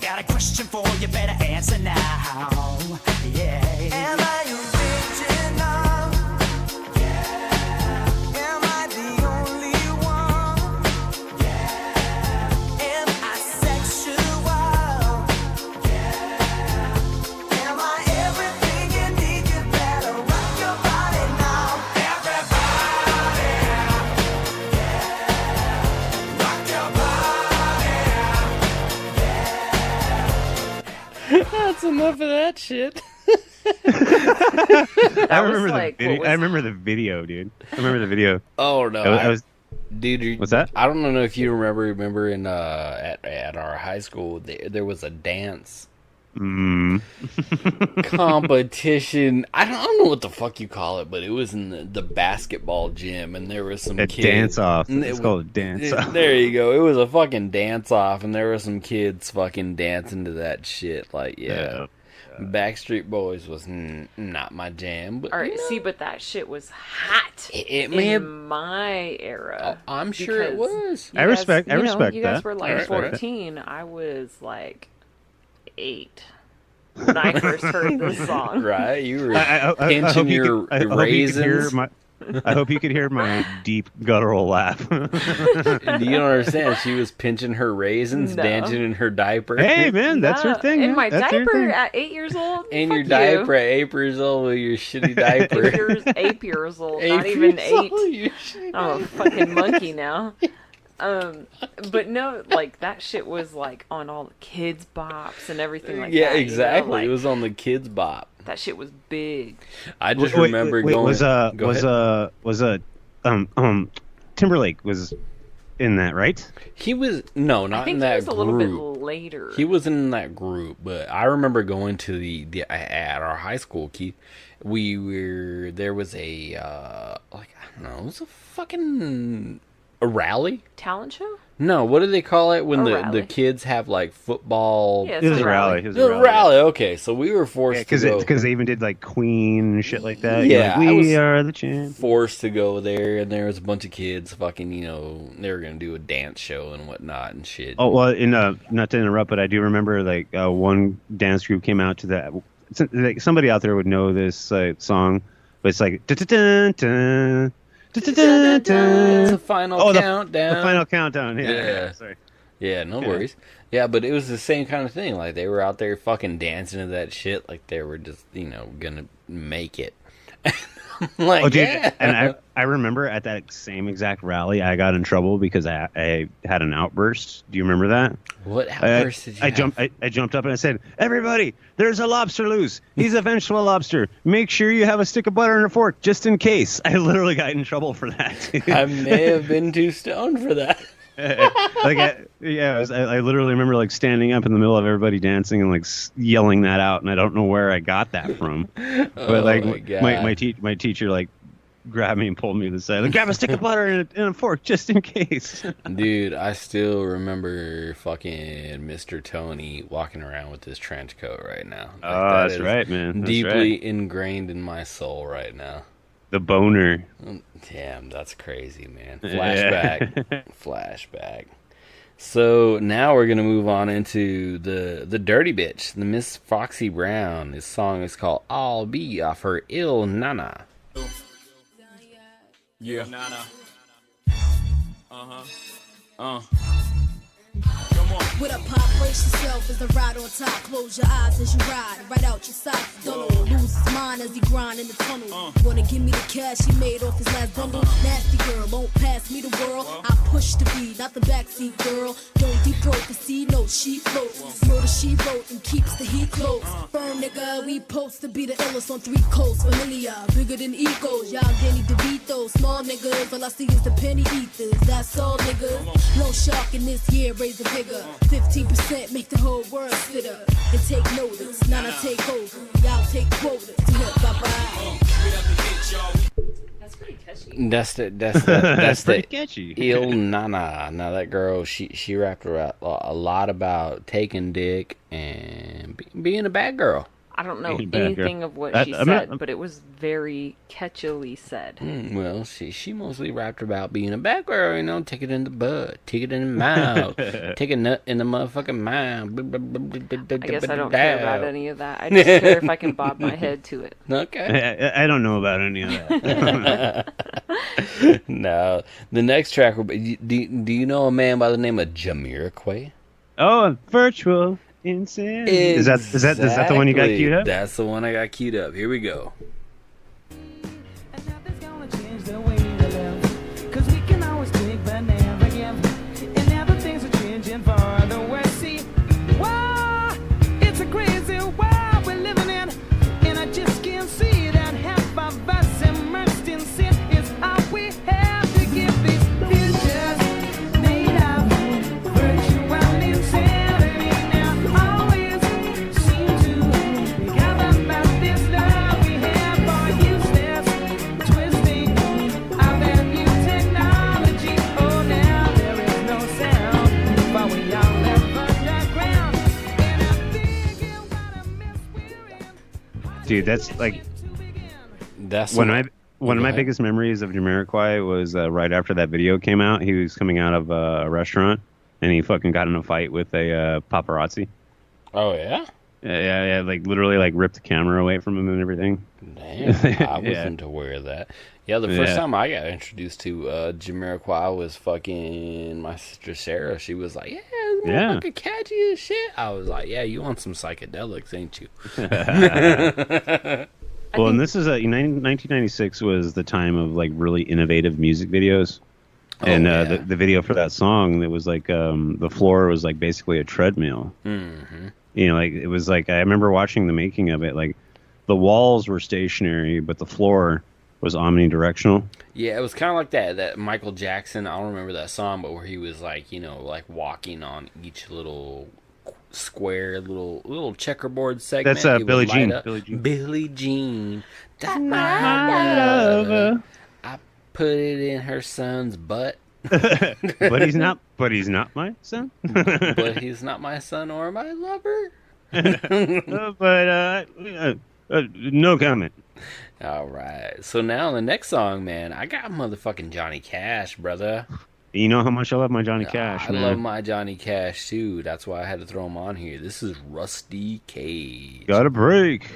Got a question for you, better answer now. Yeah. Am I original? Yeah. Am I the only one? Yeah. Am I sexual? Yeah. Am I everything you need? You better rock your body now. Everybody. Yeah. Rock your body. That's enough of that shit. I remember like, the video. what was I remember the video, dude. I remember the video. Oh no, I was. dude. What's that? I don't know if you remember in at our high school there was a dance competition. I don't know what the fuck you call it, but it was in the basketball gym, and there was some A kids. dance off. and It's called a dance off. There you go. It was a fucking dance off, and there were some kids fucking dancing to that shit. Like, yeah. Backstreet Boys was not my jam, but All right, see, but that shit was hot it may have. in my era. I'm sure it because was. you I respect you know, that. You guys were I like respect that. 14. I was like 8 when I first heard this song. Right, you were I pinching hope you your could- I hope you could hear raisins. I hope you could hear my deep guttural laugh. You don't understand. She was pinching her raisins, No. dancing in her diaper. Hey, man, that's her thing. In man. my That's her diaper thing. at 8 years old. In Fuck your you. diaper at 8 years old with your shitty diaper. 8 years old. 8 Not even years old, 8. you shitty I'm a fucking monkey now. But no, like that shit was like on all the kids bops and everything like Yeah, that. exactly. You know? Like, It was on the Kids Bop. that shit was big. I just remember going. Was Timberlake was in that, right? He was no, I not think in it that was a group. little bit later. He wasn't in that group, but I remember going to the at our high school. Keith, there was a like I don't know, it was a fucking A rally? Talent show? No, what do they call it when A the rally. kids have like football? Yeah, It was a rally. It was a The rally. rally. Okay, so we were forced to go. Because they even did like Queen and shit like that. Yeah, Like, I was we are the champ. Forced to go there, and there was a bunch of kids fucking, they were gonna do a dance show and whatnot and shit. Oh well, not to interrupt, but I do remember like one dance group came out to that. Like, somebody out there would know this song, but it's like dun-dun-dun-dun, dun-dun-dun-dun. It's a final countdown. The final countdown. Yeah. Yeah. Sorry. Yeah, no worries. Yeah, but it was the same kind of thing. Like, they were out there fucking dancing to that shit like they were just, gonna make it. Like, Oh, dude, yeah. and I remember at that same exact rally, I got in trouble because I had an outburst. Do you remember that? What outburst did you have? I jumped up and I said, "Everybody, there's a lobster loose. He's a vengeful lobster. Make sure you have a stick of butter and a fork just in case." I literally got in trouble for that. I may have been too stoned for that. I literally remember like standing up in the middle of everybody dancing and like yelling that out, and I don't know where I got that from. But like my teacher like grabbed me and pulled me to the side, like, grab a stick of butter and a fork just in case. Dude, I still remember fucking Mr. Tony walking around with his trench coat right now. Like, Oh, that's right, man. That's deeply right. ingrained in my soul right now. The boner. Damn, that's crazy, man. Yeah. Flashback. So now we're gonna move on into the dirty bitch, the Miss Foxy Brown. This song is called "I'll Be" off her Il Nana. Yeah. Nana. With a pop, brace yourself as the ride on top. Close your eyes as you ride, right out your socks. Don't lose his mind as he grind in the tunnel. Wanna give me the cash he made off his last bundle? Nasty girl, won't pass me the world. I push the beat, not the backseat girl. Don't deep throat the sea, no she floats. Murder she wrote and keeps the heat close. Firm nigga, we post to be the illest on 3 coasts. Familiar, bigger than egos. Y'all Danny DeVito, small niggas. All I see is the penny eaters. That's all niggas. No shark in this year, raise the bigger. 15% make the whole world sit up and take notice. Now I take over. Y'all take quotas. Bye-bye. That's pretty catchy. That's pretty the catchy. Il Nana. Now that girl, she rapped a lot about taking dick and being a bad girl. I don't know Being a bad anything girl. of what she I'm said, not- but it was very catchily said. Well, she mostly rapped about being a bad girl, take it in the butt, take it in the mouth, take a nut in the motherfucking mouth. I guess I don't care about any of that. I just care if I can bob my head to it. Okay. I don't know about any of that. No. The next track will be, do you know a man by the name of Jamiroquai? Oh, virtual insanity. Is that the one you got queued up? That's the one I got queued up. Here we go. And nothing's gonna change the way we live. 'Cause we can always take but never give. And now the things are changing for the worse. See, wow, it's a crazy world we're living in. And I just can't see that half of us immersed in sin is all we have to give these futures made of virtual insanity. Now always seem to be gathered about this love we have for useless twisting of their new technology. Oh, now there is no sound, but we all live underground. And I'm thinking what a mess we're in. Dude, that's like That's one the- of my ahead. biggest memories of Jamiroquai was right after that video came out. He was coming out of a restaurant and he fucking got in a fight with a paparazzi. Oh, yeah? Yeah, like literally like ripped the camera away from him and everything. Damn, I Yeah. wasn't aware of that. Yeah, the first Yeah. time I got introduced to Jamiroquai was fucking my sister Sarah. She was like, "Yeah, this Yeah. motherfucker catchy as shit." I was like, "Yeah, you want some psychedelics, ain't you?" Well, and this is 1996 was the time of like really innovative music videos. And yeah. the video for that song, it was like the floor was like basically a treadmill. Mm-hmm. Like it was like I remember watching the making of it. Like the walls were stationary, but the floor was omnidirectional. Yeah, it was kind of like that Michael Jackson. I don't remember that song, but where he was like, like walking on each little square, little checkerboard segment. That's It would Billie light Jean. up. Billie Jean. Billie Jean. That's My lover. I put it in her son's butt. But he's not. But he's not my son. But he's not my son or my lover. No comment. All right. So now the next song, man, I got motherfucking Johnny Cash, brother. You know how much I love my Johnny Cash, I man. love my Johnny Cash too. That's why I had to throw him on here. This is Rusty Cage. Gotta break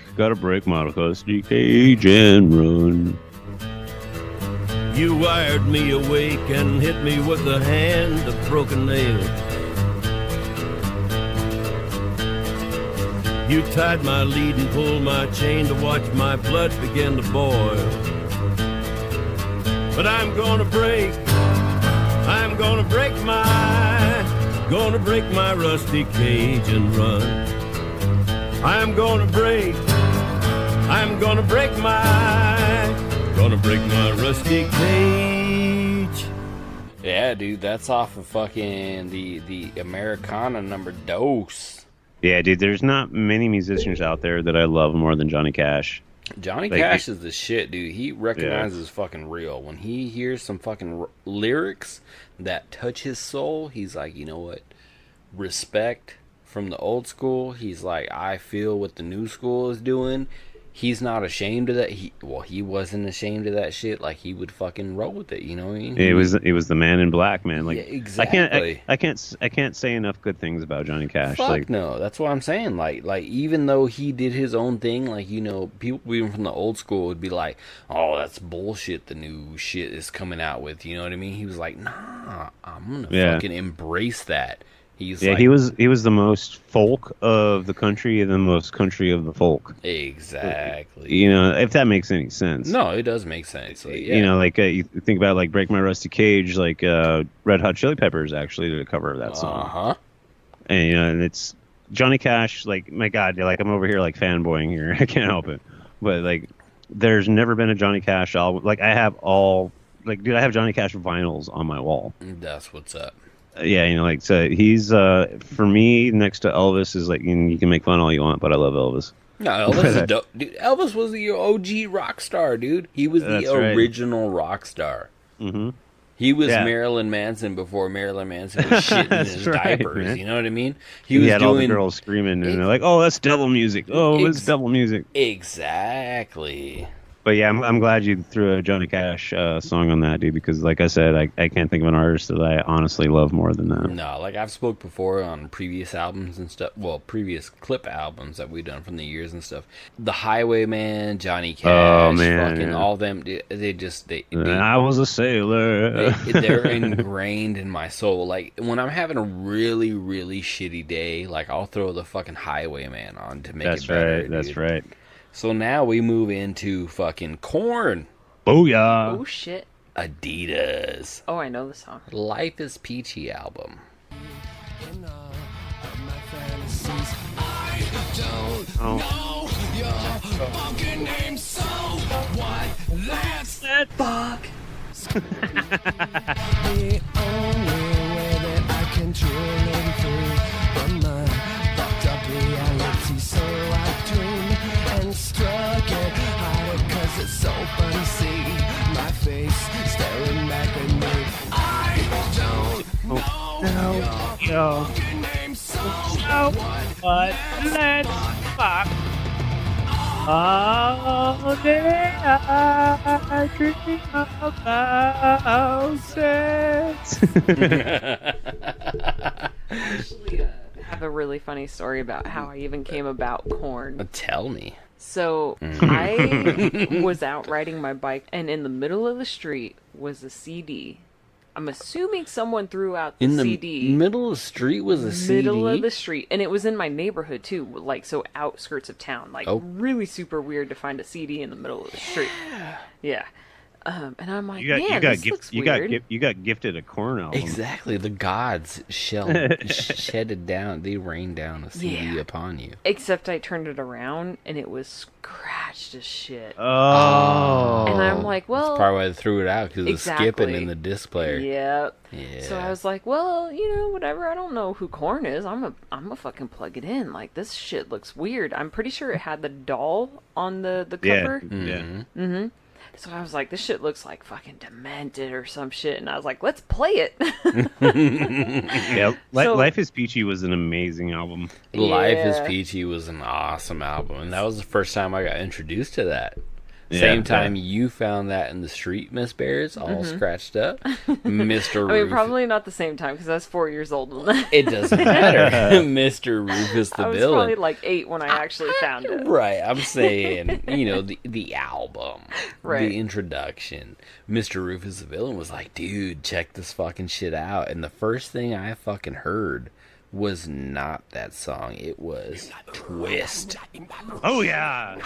my rusty cage and run. You wired me awake and hit me with the hand of broken nail. You tied my lead and pulled my chain to watch my blood begin to boil. But I'm gonna break my rusty cage and run. I'm gonna break my rusty cage. Yeah, dude, that's off of fucking the Americana number Dose. Yeah, dude, there's not many musicians out there that I love more than Johnny Cash. Johnny Cash is the shit, dude. He recognizes fucking real. When he hears some fucking lyrics that touch his soul, he's like, you know what? Respect from the old school. He's like, I feel what the new school is doing. He's not ashamed of that. He wasn't ashamed of that shit. Like, he would fucking roll with it. You know what I mean? It was the Man in Black, man. Like, yeah, exactly. I can't say enough good things about Johnny Cash. Fuck like, no, that's what I'm saying. Like even though he did his own thing, like, you know, people even from the old school would be like, "Oh, that's bullshit. The new shit is coming out with." You know what I mean? He was like, "Nah, I'm gonna fucking embrace that." He was the most folk of the country and the most country of the folk. Exactly. You know, if that makes any sense. No, it does make sense. Like, yeah. You know, like you think about like "Break My Rusty Cage," like Red Hot Chili Peppers actually did a cover of that song. Uh-huh. And you know, and it's Johnny Cash. Like, my God, like I'm over here like fanboying here. I can't help it. But like, there's never been a Johnny Cash album. Like, I have Johnny Cash vinyls on my wall. That's what's up. Yeah, you know, like, so he's for me next to Elvis is like, you can make fun all you want, but I love Elvis. No, Elvis is dope. Dude, Elvis was the OG rock star, dude. He was the original rock star. Mm-hmm. He was Marilyn Manson before Marilyn Manson was shitting in his diapers. Man. You know what I mean? He had all the girls screaming, and they're like, "Oh, that's devil music! Oh, it's devil music!" Exactly. But yeah, I'm glad you threw a Johnny Cash song on that, dude, because like I said, I can't think of an artist that I honestly love more than that. No, like I've spoke before on previous albums and stuff, well, previous clip albums that we've done from the years and stuff. The Highwayman, Johnny Cash, fucking all them, they I was a sailor. They're ingrained in my soul. Like, when I'm having a really, really shitty day, like, I'll throw the fucking Highwayman on to make it better. That's right. So now we move into fucking Korn. Booyah. Oh, shit. Adidas. Oh, I know the song. Life is Peachy album. I don't know your fucking name, so what? Let's fuck. The only way that I can truly be free from my fucked up reality, so I dream and struck it harder, cause it's so fun to see my face staring back at me. I don't know your fucking name, so what? Let's fuck. All day I dream about sex. Actually, have a really funny story about how I even came about Korn. Tell me. So I was out riding my bike, and in the middle of the street was a CD. I'm assuming someone threw out the CD. In the middle of the street was a CD? Middle of the street. And it was in my neighborhood, too. Like, so outskirts of town. Like, really super weird to find a CD in the middle of the street. Yeah. And I'm like, this looks weird. You got gifted a Korn album. Exactly. The gods shedded down. They rained down a CD upon you. Except I turned it around, and it was scratched as shit. Oh. And I'm like, well... That's probably why they threw it out, because it's skipping in the disc player. Yep. Yeah. So I was like, well, you know, whatever. I don't know who Korn is. I'm a fucking plug it in. Like, this shit looks weird. I'm pretty sure it had the doll on the cover. Yeah. Mm-hmm. So I was like, this shit looks like fucking demented or some shit. And I was like, let's play it. Yeah, So- Life is Peachy was an amazing album. Life is Yeah. Peachy was an awesome album, and that was the first time I got introduced to that. Yeah, Same time you found that in the street, Miss Bears, all scratched up. Mr. I mean, Rufus. probably not the same time because I was 4 years old when that. It doesn't matter. Mr. Rufus the I was villain. probably like 8 when I actually found it. Right, I'm saying, the album, Right. the introduction. Mr. Rufus the villain was like, dude, check this fucking shit out. And the first thing I fucking heard was not that song. It was Twist. Oh yeah.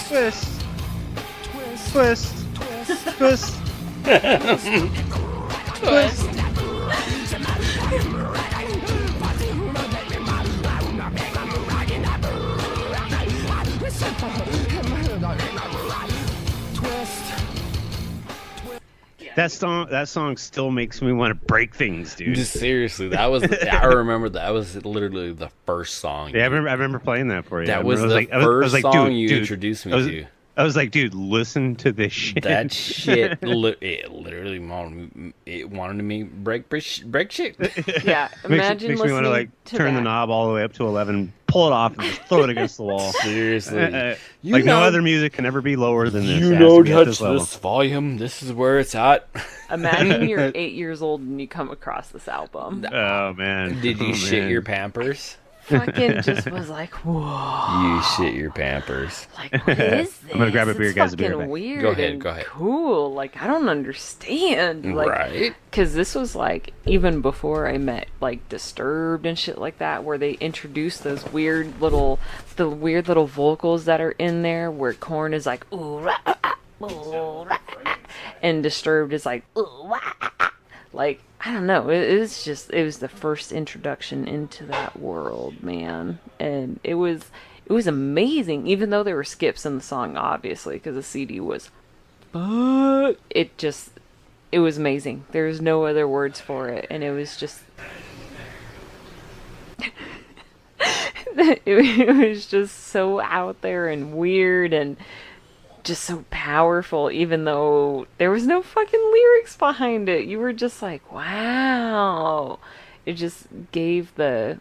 Twist. Twist. Twist. Twist. That song still makes me want to break things, dude. Just seriously, I remember that was literally the first song. Yeah, I remember playing that for you. That I was remember, the first like, song dude, you dude. introduced me I was, to. I was like, dude, listen to this shit. That shit, it literally wanted me break shit. Yeah, imagine makes me want to like turn the knob all the way up to 11, pull it off, and just throw it against the wall. Seriously, like no other music can ever be lower than this. You It has know, to be at touch level. this volume. This is where it's at. Imagine you're 8 years old and you come across this album. Oh man! Did you Oh, shit man. your Pampers? Fucking just was like, whoa. You shit your Pampers. Like, what is this? I'm gonna grab a beer, It's guys. I'll be right fucking back. weird Go ahead, and go ahead. cool. Like, I don't understand. Like, Right? Because this was like even before I met like Disturbed and shit like that, where they introduced those weird little vocals that are in there, where Korn is like ooh rah, ah, ooh, rah, ah, and Disturbed is like ooh rah, ah. Like, I don't know. It was the first introduction into that world, man, and it was amazing. Even though there were skips in the song, obviously, because the CD was, but it was amazing. There's no other words for it, and it was just, it was just so out there and weird and just so powerful, even though there was no fucking lyrics behind it. You were just like, wow. It just gave the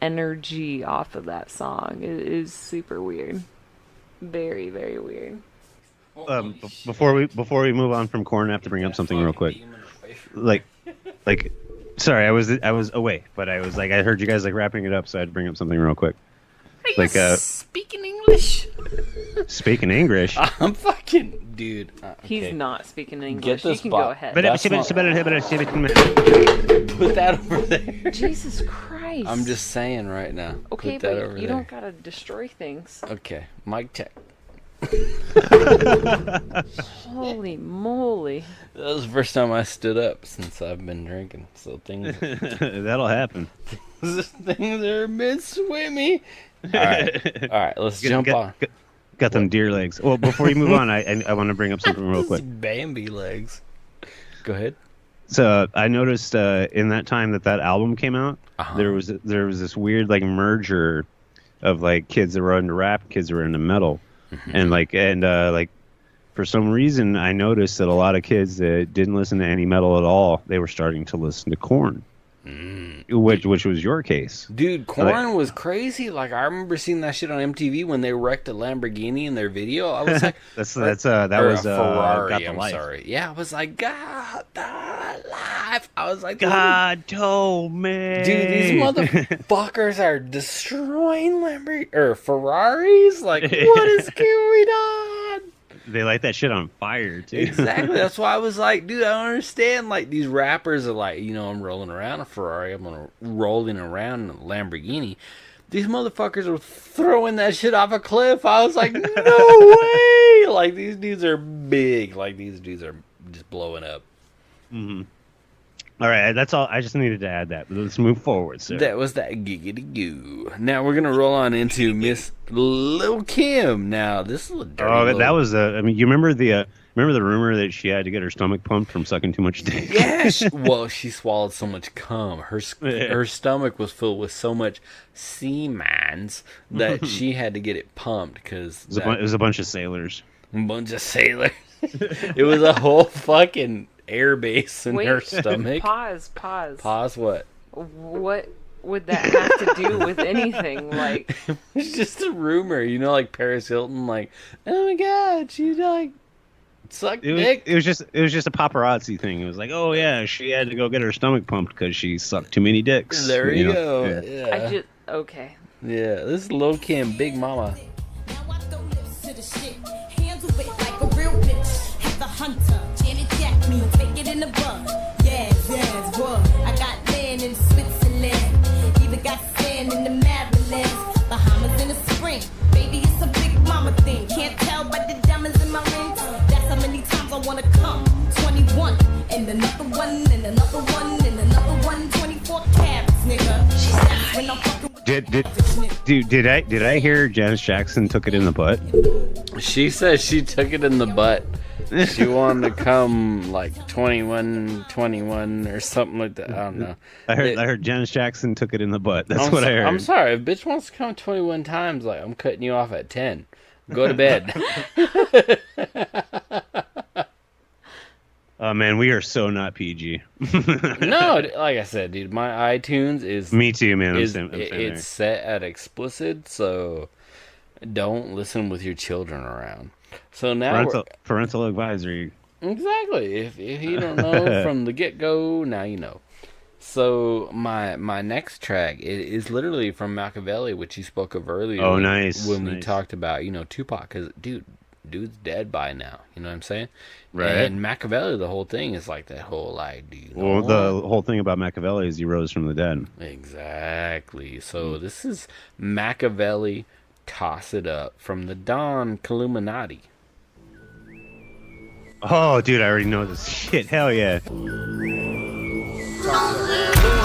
energy off of that song. It is super weird. Very, very weird. Before we move on from Korn, I have to bring up something real quick. Like, sorry, I was away, but I was like, I heard you guys like wrapping it up, so I had to bring up something real quick. Like, speaking English? Speaking English. I'm fucking dude. Okay. He's not speaking English. this You can bo- go ahead. But That's not- Put that over there. Jesus Christ. I'm just saying right now. Okay, Put that but over you there. don't gotta destroy things. Okay, mic check. Holy moly. That was the first time I stood up since I've been drinking. So things That'll happen. things are a bit swimmy. All right. Let's jump on. Got them deer legs. Well, before you move on, I want to bring up something real quick. Bambi legs. Go ahead. So I noticed in that time that album came out, there was this weird like merger of like kids that were into rap, kids that were into metal, and like for some reason I noticed that a lot of kids that didn't listen to any metal at all, they were starting to listen to Korn, which was your case. Dude, Korn was crazy. Like, I remember seeing that shit on MTV when they wrecked a Lamborghini in their video. I was like, that was Ferrari. Got the I'm Life. sorry. Yeah, I was like, God, the life. I was like, God told me. Dude, these motherfuckers are destroying Ferraris. Like, what is going on? They light that shit on fire, too. Exactly. That's why I was like, dude, I don't understand. Like, these rappers are like, I'm rolling around a Ferrari. I'm rolling around a Lamborghini. These motherfuckers are throwing that shit off a cliff. I was like, no way. Like, these dudes are big. Like, these dudes are just blowing up. Mm-hmm. All right, that's all. I just needed to add that. But let's move forward, sir. That was that giggity goo. Now we're gonna roll on into Miss Lil Kim. Now this is a dirty that was I mean, you remember the rumor that she had to get her stomach pumped from sucking too much dick? Yeah. Well, she swallowed so much cum. Her stomach was filled with so much seamans that she had to get it pumped because it was a bunch of sailors. It was a whole fucking air base in her stomach. Pause. Pause what? What would that have to do with anything? Like, it's just a rumor, like Paris Hilton, like, oh my god, she like sucked dick. It was just a paparazzi thing. It was like, oh yeah, she had to go get her stomach pumped because she sucked too many dicks. There you go. Yeah. Okay. Yeah, this is Lil Kim, Big Mama. Hunter, Janet Jack me, take it in the bud. Yes, what? I got land in Switzerland, even got sand in the Maryland, Bahamas in the spring. Baby, it's a big mama thing. Can't tell by the diamonds in my ring. That's how many times I wanna come. 21 and another one and another one and another one. 24 carats, nigga. She's that's when I'm fucking. Did I hear Janet Jackson took it in the butt? She said she took it in the butt. She wanted to come like 21 or something like that. I don't know. I heard Janet Jackson took it in the butt. That's what I heard. I'm sorry. If bitch wants to come 21 times, like I'm cutting you off at 10. Go to bed. Oh man, we are so not PG. No, like I said, dude, my iTunes is me too, man. It's set at explicit, so don't listen with your children around. So now parental advisory. Exactly. If you don't know from the get-go, now you know. So my next track is literally from Machiavelli, which you spoke of earlier. Oh, nice. When we talked about, Tupac, because dude's dead by now. You know what I'm saying? Right. And Machiavelli, the whole thing is like that whole like, dude. Well, the whole thing about Machiavelli is he rose from the dead. Exactly. So this is Machiavelli. Toss It Up from the Don Illuminati. Oh, dude, I already know this shit. Hell yeah. Lord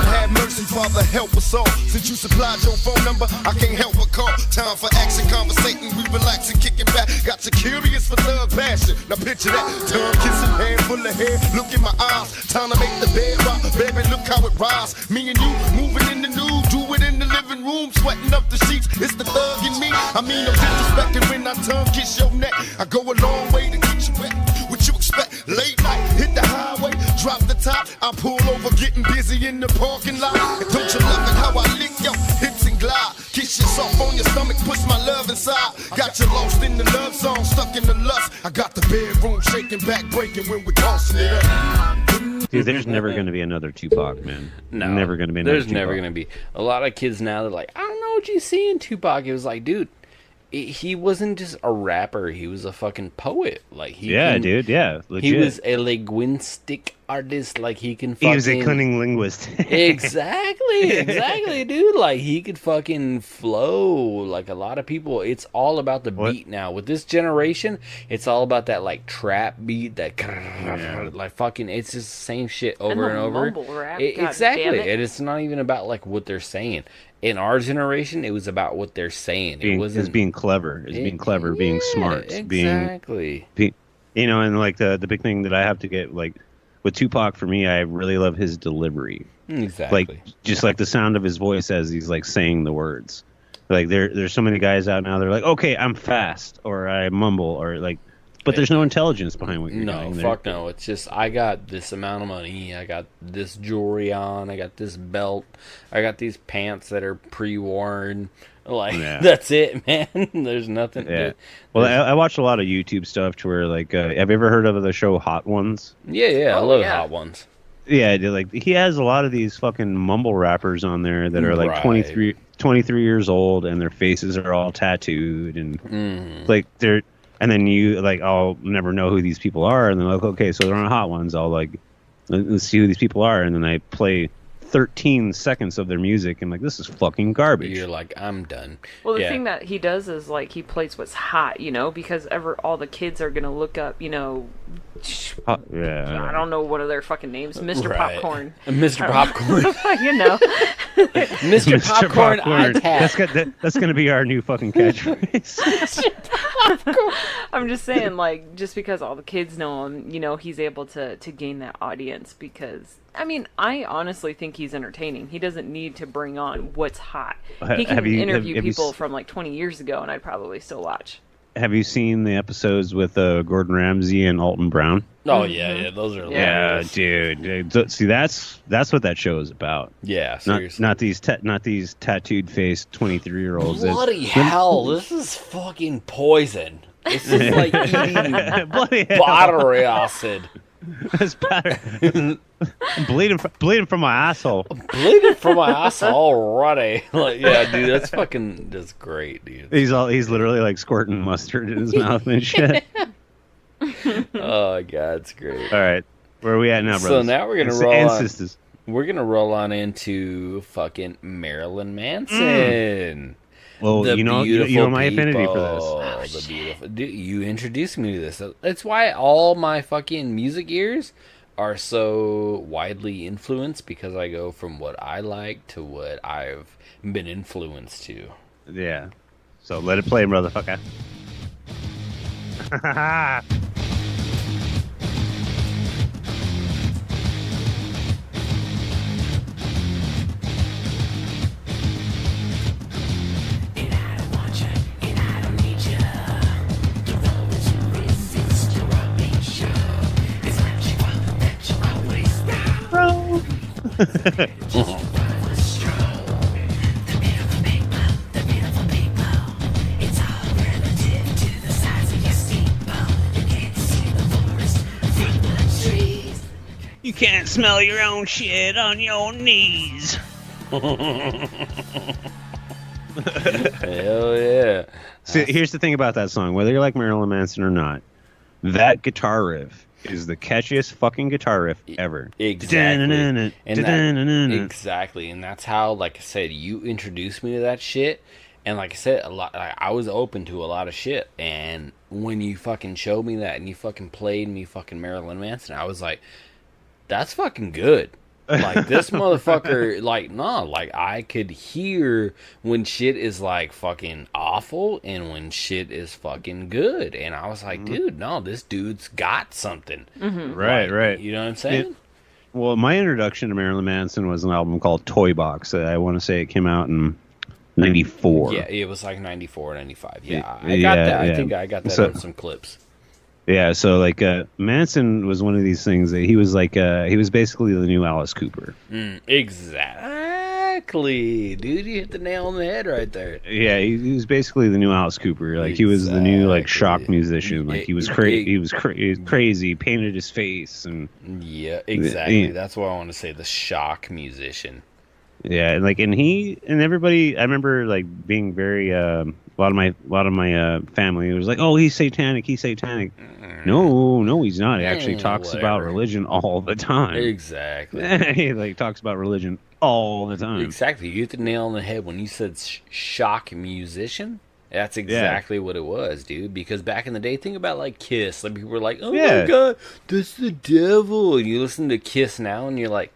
have mercy, Father, help us all. Since you supplied your phone number, I can't help but call. Time for action, conversating, we relaxing, kicking back. Got you curious for love, passion. Now picture that, tongue kissing, hand full of hair. Look in my eyes, time to make the bed rock. Baby, look how it rise. Me and you moving in the nude, do it in the living room, sweating up the sheets. It's the thug in me. I mean, I'm disrespecting when I tongue kiss your neck. I go a long way to get you wet. What you expect? Late night, hit the highway, drop the top. I pull over, getting busy in the parking lot. And don't you love it how I lick your hips and glide? Kiss yourself on your stomach, push my love inside. Got you lost in the love song, stuck in the lust. I got the bedroom shaking, back breaking when we're tossing it up. Dude, there's never going to be another Tupac, man. No, never going to be another There's Tupac. never going to be. A lot of kids now, they're like, I don't know what you see in Tupac. It was like, dude, he wasn't just a rapper. He was a fucking poet. Like dude, yeah, legit. He was a linguistic artist. Like he can fucking... He was a cunning linguist. Exactly, dude. Like he could fucking flow. Like a lot of people, it's all about the beat now. With this generation, it's all about that like trap beat, that like fucking. It's just the same shit over and over. Mumble rap, exactly, and it's not even about like what they're saying. In our generation, it was about what they're saying. It wasn't being clever. It's being clever, being smart, exactly. being and like the big thing that I have to get like with Tupac for me, I really love his delivery. Exactly. Like just like the sound of his voice as he's like saying the words. Like there's so many guys out now. They're like, okay, I'm fast, or I mumble, or like, but there's no intelligence behind what you're doing. No, fuck no. It's just I got this amount of money. I got this jewelry on. I got this belt. I got these pants that are pre-worn. Like that's it, man. There's nothing. Yeah. Well, I watched a lot of YouTube stuff to where like, have you ever heard of the show Hot Ones? Yeah, I love Hot Ones. Yeah, like he has a lot of these fucking mumble rappers on there that are like 23 years old and their faces are all tattooed and like they're. And then you like, I'll never know who these people are, and they're like, okay, so they're on Hot Ones. I'll like, let's see who these people are, and then I play 13 seconds of their music and like, this is fucking garbage. You're like, I'm done. Well, the thing that he does is like he plays what's hot, you know, because all the kids are gonna look up, you know. I don't know what are their fucking names, Mr. Popcorn. Mr. Popcorn. You know, Mr. Popcorn. That's gonna be our new fucking catchphrase. I'm just saying, like, just because all the kids know him, you know, he's able to gain that audience. Because I mean, I honestly think he's entertaining. He doesn't need to bring on what's hot. He can interview people from like 20 years ago, and I'd probably still watch. Have you seen the episodes with Gordon Ramsay and Alton Brown? Oh yeah, those are hilarious. Dude. See, that's what that show is about. Yeah, seriously. Not these tattooed faced 23-year-olds. Bloody hell, this is fucking poison. This is like eating battery acid. That's better. I'm bleeding from my asshole. Bleeding from my asshole already. Like, yeah, dude, that's great, dude. He's literally like squirting mustard in his mouth and shit. Oh god, it's great. All right, where are we at now, brothers? So now we're gonna roll on into fucking Marilyn Manson. Well, you know my affinity for this. The beautiful. Dude, you introduced me to this. That's why all my fucking music ears are so widely influenced, because I go from what I like to what I've been influenced to. Yeah. So let it play, motherfucker. You can't smell your own shit on your knees. Hell yeah. See, here's the thing about that song. Whether you like Marilyn Manson or not, that guitar riff is the catchiest fucking guitar riff ever. Exactly. Exactly. And that's how, like I said, you introduced me to that shit. And like I said, I was open to a lot of shit. And when you fucking showed me that and you fucking played me fucking Marilyn Manson, I was like, that's fucking good. Like, this motherfucker, like, nah, like, I could hear when shit is, like, fucking awful and when shit is fucking good. And I was like, dude, no, this dude's got something. Mm-hmm. Right. You know what I'm saying? Well, my introduction to Marilyn Manson was an album called Toy Box. I want to say it came out in 94. Yeah, it was like 94, 95. Yeah, I got that. I think I got that on some clips. Yeah, so like Manson was one of these things that he was like he was basically the new Alice Cooper. Exactly, dude. You hit the nail on the head right there. Yeah, he was basically the new Alice Cooper. Like, he was the new like shock musician. Like, he was crazy, painted his face, and yeah, exactly. That's what I want to say. The shock musician. Yeah, and everybody. I remember like being very a lot of my family was like, oh, he's satanic. No, he's not. He actually talks about religion all the time. Exactly. He like talks about religion all the time. Exactly. You hit the nail on the head when you said shock musician. That's exactly what it was, dude. Because back in the day, think about like Kiss. Like, people were like, oh my god, that's the devil. And you listen to Kiss now and you're like,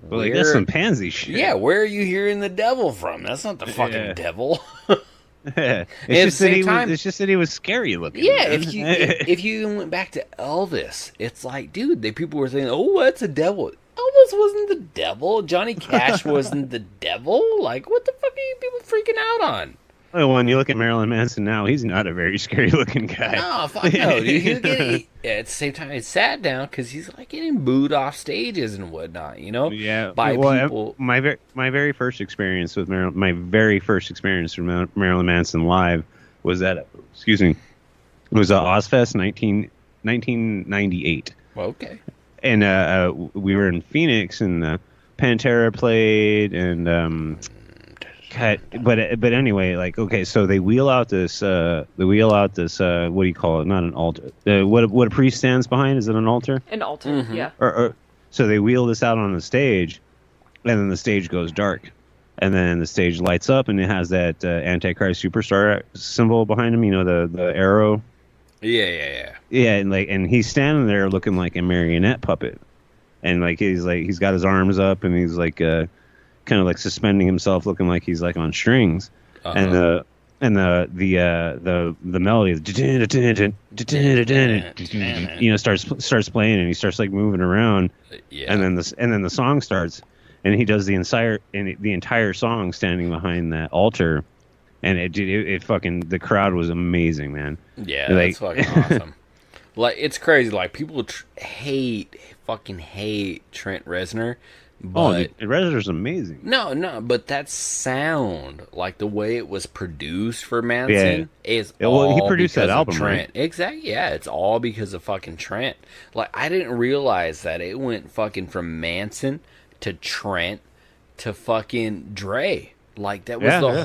well, like, that's some pansy shit. Yeah, where are you hearing the devil from? That's not the fucking devil. It's just that he was scary looking. Yeah, if you even went back to Elvis, it's like, dude, people were saying, oh, that's a devil. Elvis wasn't the devil. Johnny Cash wasn't the devil. Like, what the fuck are you people freaking out on? Well, when you look at Marilyn Manson now, he's not a very scary looking guy. No, fuck no, dude. At the same time, it's sad now because he's like getting booed off stages and whatnot, you know? Yeah. By people. My very first experience with Marilyn Manson live was at, it was Ozfest 1998. Okay. And we were in Phoenix, and Pantera played, and but anyway, like, okay, so they wheel out this what do you call it? Not an altar. What a priest stands behind, is it an altar? An altar, yeah. So they wheel this out on the stage, and then the stage goes dark, and then the stage lights up, and it has that Antichrist Superstar symbol behind him. You know, the arrow. Yeah. Yeah, and he's standing there looking like a marionette puppet, and he's got his arms up, and he's like kind of like suspending himself, looking like he's like on strings, and the melody starts playing, and he starts like moving around, and then the song starts, and he does the entire song standing behind that altar. And it fucking, the crowd was amazing, man. Yeah, that's fucking awesome. Like, it's crazy. Like, people fucking hate Trent Reznor. But Reznor's amazing. No, but that sound, like the way it was produced for Manson, is all he produced because that album, of Trent. right? Exactly, yeah, it's all because of fucking Trent. Like, I didn't realize that it went fucking from Manson to Trent to fucking Dre. Like, that was the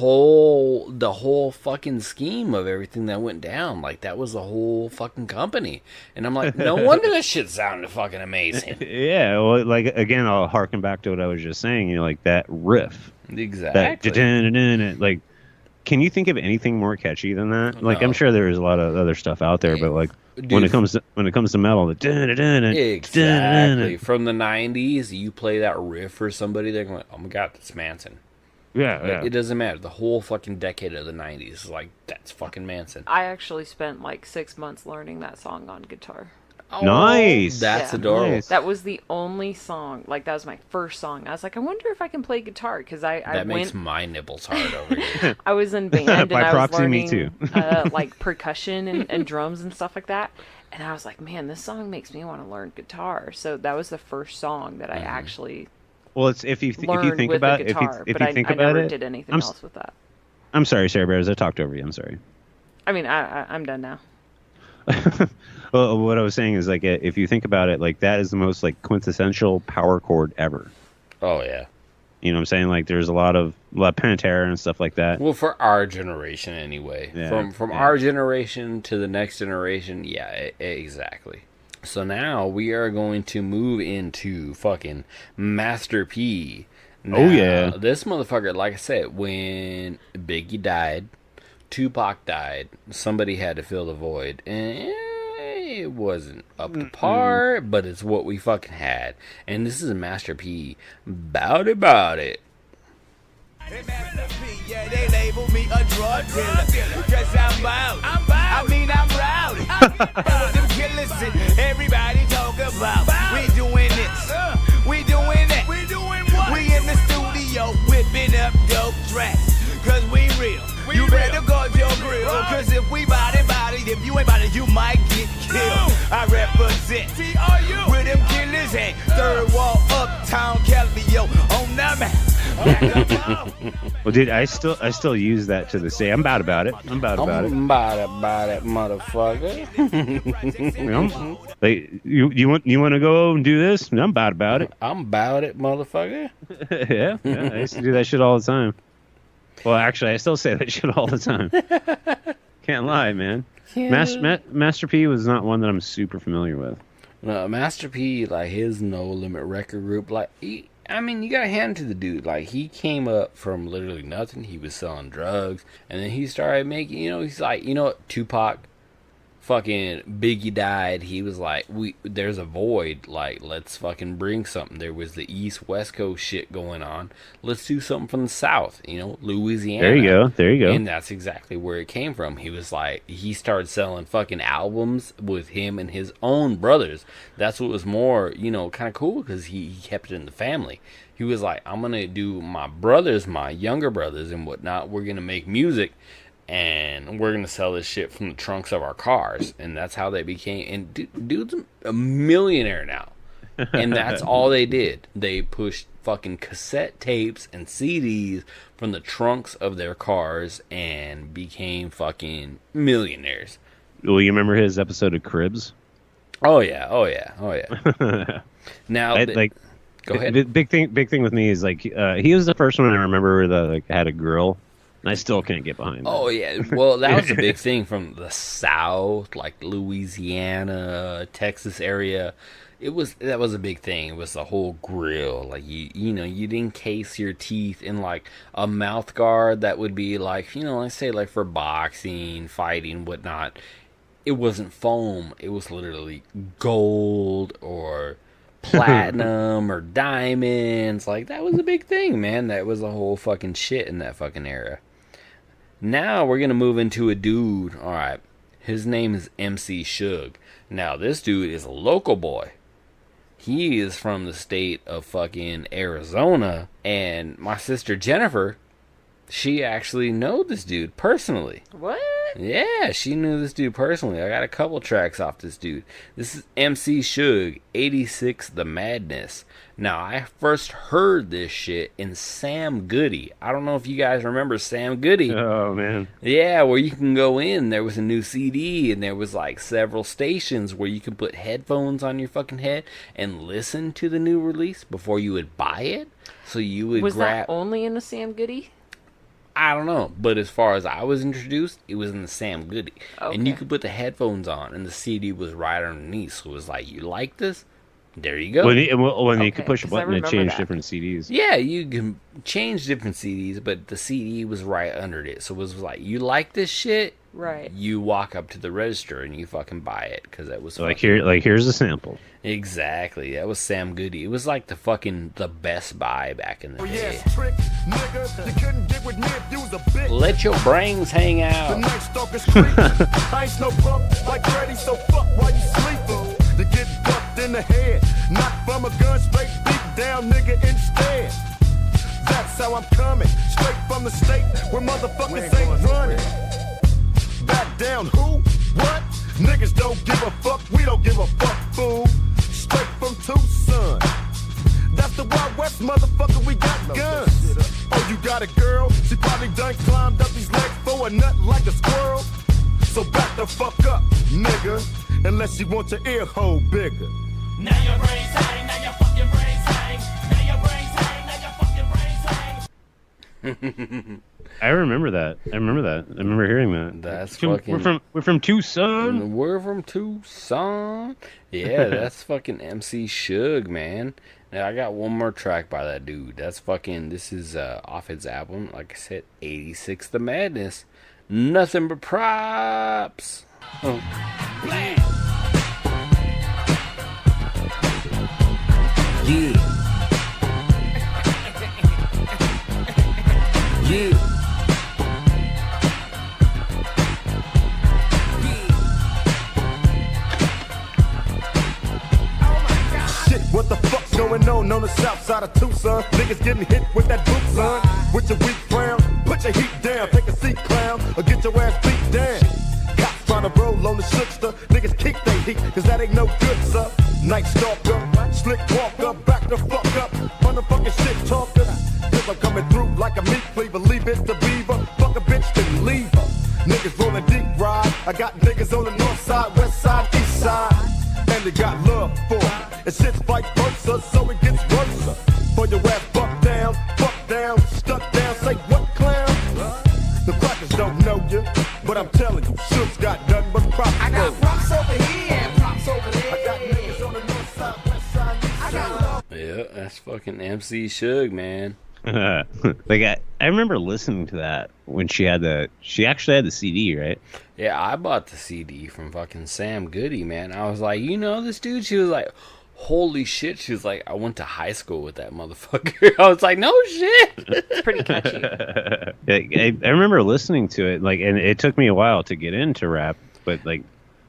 whole fucking scheme of everything that went down. Like, that was the whole fucking company. And I'm like, no wonder that shit sounded fucking amazing. Yeah, well, like, again, I'll harken back to what I was just saying. You know, like, that riff. Exactly. Like, can you think of anything more catchy than that? Like, No. I'm sure there's a lot of other stuff out there, but like, Dude, when it comes to metal, exactly. From the 90s, you play that riff for somebody, they're going, oh my god, that's Manson. Yeah. It doesn't matter. The whole fucking decade of the 90s is like, that's fucking Manson. I actually spent like 6 months learning that song on guitar. Oh, Nice. That's adorable. Nice. That was the only song. Like, that was my first song. I was like, I wonder if I can play guitar, because That makes my nipples hard over here. I was in band and By I was proxy, me learning too. like percussion and drums and stuff like that. And I was like, man, this song makes me want to learn guitar. So that was the first song that I actually Well, it's if you learned think with about the guitar. if But you I think about never it, did anything I'm else with that. I'm sorry, Sera Bears. I talked over you. I'm sorry. I mean, I'm done now. Well, what I was saying is, like, if you think about it, like, that is the most like quintessential power chord ever. Oh, yeah. You know what I'm saying? Like, there's a lot of Pantera and stuff like that. Well, for our generation anyway. Yeah, From our generation to the next generation, yeah, exactly. So now we are going to move into fucking Master P. Now, Oh, yeah. This motherfucker, like I said, when Biggie died, Tupac died, somebody had to fill the void. And it wasn't up to par, but it's what we fucking had. And this is Master P. Bout it. Hey, Master P, yeah, they label me a drug dealer. Cause I'm bout. I mean, I'm rowdy. Them killers that everybody talk about. We doing this. We doing that. We doing what? We in the studio whipping up dope tracks. Cause we real. You better guard your grill. Cause if we body, if you ain't body, you might get killed. I represent with them killers and third wall uptown Cali, yo, on the map. Well, dude, I still use that to this day. I'm about it. I'm about it. I'm about it, motherfucker. You know? Like, you want to go and do this? I'm about it. I'm about it, motherfucker. yeah, I used to do that shit all the time. Well, actually, I still say that shit all the time. Can't lie, man. Master P was not one that I'm super familiar with. No, Master P, like, his No Limit record group, like, you gotta hand it to the dude. Like, he came up from literally nothing. He was selling drugs, and then he started making, he's like, what, Tupac, fucking Biggie died. He was like, there's a void. Like, let's fucking bring something. There was the East West Coast shit going on. Let's do something from the South, Louisiana. There you go. And that's exactly where it came from. He was like, he started selling fucking albums with him and his own brothers. That's what was more, kind of cool, because he kept it in the family. He was like, I'm going to do my brothers, my younger brothers and whatnot. We're going to make music. And we're going to sell this shit from the trunks of our cars. And that's how they became. And dude's a millionaire now. And that's all they did. They pushed fucking cassette tapes and CDs from the trunks of their cars and became fucking millionaires. Well, you remember his episode of Cribs? Oh, yeah. Now, go ahead. The big thing with me is, like, he was the first one I remember that, like, had a grill. And I still can't get behind that. Oh, yeah. Well, that was a big thing from the South, like Louisiana, Texas area. that was a big thing. It was the whole grill. Like you'd encase your teeth in like a mouth guard that would be like, let's say like for boxing, fighting, whatnot. It wasn't foam. It was literally gold or platinum or diamonds. Like, that was a big thing, man. That was a whole fucking shit in that fucking era. Now we're gonna move into a dude. All right, his name is MC Suge. Now this dude is a local boy. He is from the state of fucking Arizona, and my sister Jennifer, she actually know this dude personally. What? Yeah, she knew this dude personally. I got a couple tracks off this dude. This is MC Suge, 86 The Madness. Now, I first heard this shit in Sam Goody. I don't know if you guys remember Sam Goody. Oh, man. Yeah, where you can go in. There was a new CD, and there was like several stations where you could put headphones on your fucking head and listen to the new release before you would buy it. So you would Was grab... that only in the Sam Goody? I don't know, but as far as I was introduced, it was in the Sam Goody. Okay. And you could put the headphones on, and the CD was right underneath. So it was like, you like this? There you go. When you could push a 'cause I button to remember change that. different CDs. Yeah, you can change different CDs, but the CD was right under it. So it was like, you like this shit? Right. You walk up to the register and you fucking buy it, because that was Like here's a sample. Exactly. That was Sam Goody. It was like the Best Buy back in the day. Trick, nigga, you couldn't get with me if you was a bitch. Let your brains hang The out. night stalker's creepy. I ain't no pump like Freddy, so fuck while you sleeping. You get bucked in the head, knocked from a gun, straight beat down, nigga, instead. That's how I'm coming, straight from the state where motherfuckers ain't running. Back down, who? What? Niggas don't give a fuck, we don't give a fuck, fool. Straight from Tucson. That's the Wild West, motherfucker, we got guns. Oh, you got a girl? She probably done climbed up these legs for a nut like a squirrel. So back the fuck up, nigga, unless you want your ear hole bigger. Now your brains hang, now your fucking brains hang. Now your brains hang, now your fucking brains hang. I remember that. I remember hearing that. That's We're from Tucson. We're from Tucson. Yeah, that's fucking MC Suge, man. Now, I got one more track by that dude. This is off his album, like I said, 86 The Madness. Nothing but props. Oh. Yeah. Yeah. What the fuck's going on the south side of Tucson? Niggas getting hit with that boot, son. With your weak crown, put your heat down. Take a seat, clown, or get your ass beat down. Cops trying to roll on the shookster. Niggas kick they heat, cause that ain't no good, sir. Night stalker, slick walker, back the fuck up. Motherfucking shit talker. Cause I'm coming through like a meat cleaver. Leave it to beaver. Fuck a bitch, then leave her. Niggas rolling deep ride. I got niggas on the north side, west side, east side. And they got love for me. And shit's vice versa, so it gets worse. For your ass buck down, stuck down, say what, clown? The crackers don't know you, but I'm telling you, Shook's got nothing but props. I got props over here and props over there. I got niggas on the north side, west side, east side. Yeah, that's fucking MC Suge, man. Like I remember listening to that when she actually had the CD, right? Yeah, I bought the CD from fucking Sam Goody, man. I was like, you know this dude? She was like, holy shit. She was like, I went to high school with that motherfucker. I was like, no shit. It's pretty catchy. I remember listening to it, like, and it took me a while to get into rap, but like,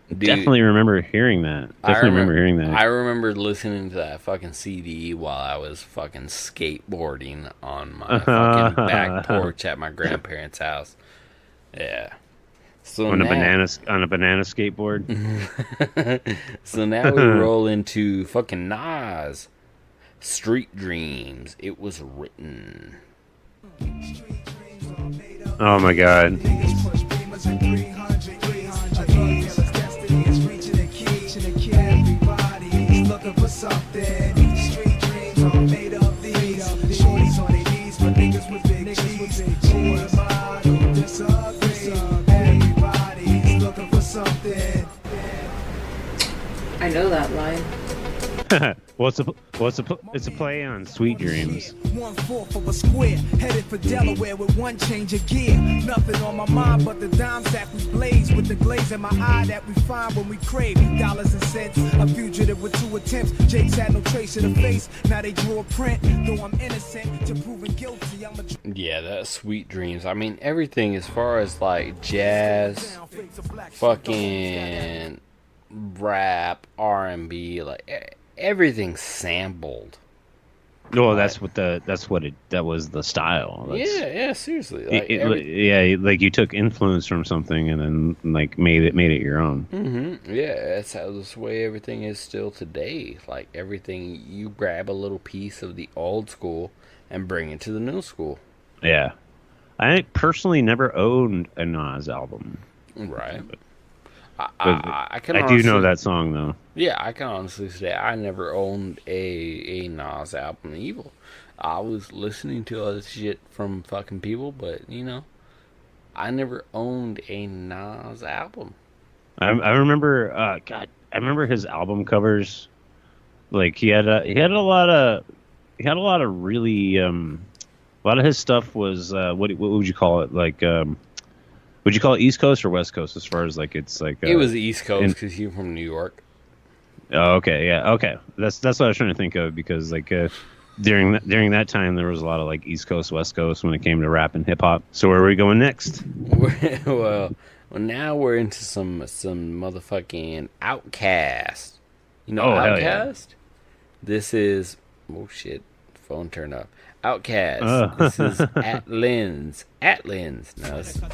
Dude, definitely remember hearing that. I remember listening to that fucking CD while I was fucking skateboarding on my fucking back porch at my grandparents' house. Yeah. So on a banana skateboard. So now we roll into fucking Nas. Street Dreams. It was written. Oh my god. For something, street dreams are made of these. Shorties on their knees, but niggas with big cheese. Who am I to disagree? Everybody's looking for something. I know that line. Well, it's a play on Sweet Dreams. 1/4 of a square, headed for Delaware with one change of gear. Nothing on my mind but the dime sack we blaze with the glaze in my eye that we find when we crave dollars and cents. A fugitive with 2 attempts. Jake's had no trace of the face. Now they drew a print. Though I'm innocent to proving guilty, I'm a. Yeah, that Sweet Dreams. I mean, everything as far as like jazz, fucking rap, R&B, like everything's sampled. No, that was the style. Yeah, seriously. Like like you took influence from something and then like made it your own. Mm-hmm. Yeah, that's how this way everything is still today. Like everything, you grab a little piece of the old school and bring it to the new school. Yeah, I personally never owned a Nas album. Right. I do know that song though. Yeah, I can honestly say I never owned a Nas album either. I was listening to other shit from fucking people, but I never owned a Nas album. I remember, I remember his album covers. Like he had a lot of really a lot of his stuff was what would you call it, like would you call it East Coast or West Coast as far as like it's like it was the East Coast because you're from New York. Oh, okay, yeah, okay. That's what I was trying to think of because like during that time there was a lot of like East Coast, West Coast when it came to rap and hip hop. So where are we going next? well, now we're into some motherfucking Outkast. You know Outkast? Yeah. This is phone turned off. Outkast. This is Atlins. Now this oh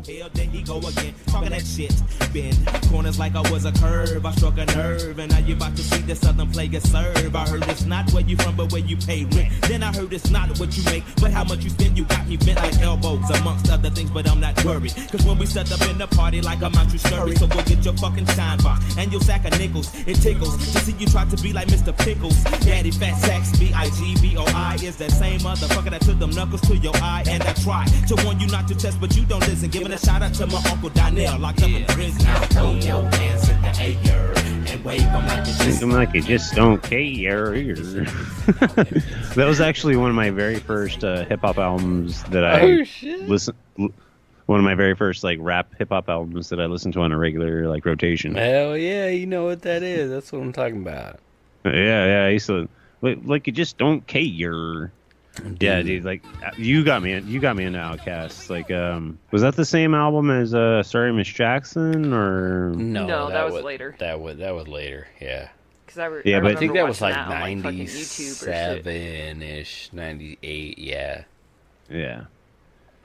hell, there he go again, talking that shit. Bend corners like I was a curve. I struck a nerve, and now you about to see the southern player serve. I heard it's not where you from, but where you pay rent. Then I heard it's not what you make, but how much you spend. You got me bent like elbows, amongst other things, but I'm not worried. Cause when we set up in the party, like I'm out, you scurry. So go get your fucking shine box and your sack of nickels. It tickles to see you try to be like Mr. Pickles. Daddy Fat Sacks, BIGBOI is that same motherfucker that took them knuckles to your eye. And I try to warn you not to test, but you don't listen. Giving a shout out to my Uncle Donnell, locked up in prison. Now throw your hands in the air and wave them like you just don't care. That was actually one of my very first hip hop albums that I listened. One of my very first like rap hip hop albums that I listened to on a regular like rotation. Hell yeah, you know what that is. That's what I'm talking about. Yeah. I used to like you just don't care. Dude. Yeah, dude. Like you got me into Outkast. Like, was that the same album as Sorry Miss Jackson or no? That was later. That was later. Yeah. But I think that was like 97-ish, 98. Yeah.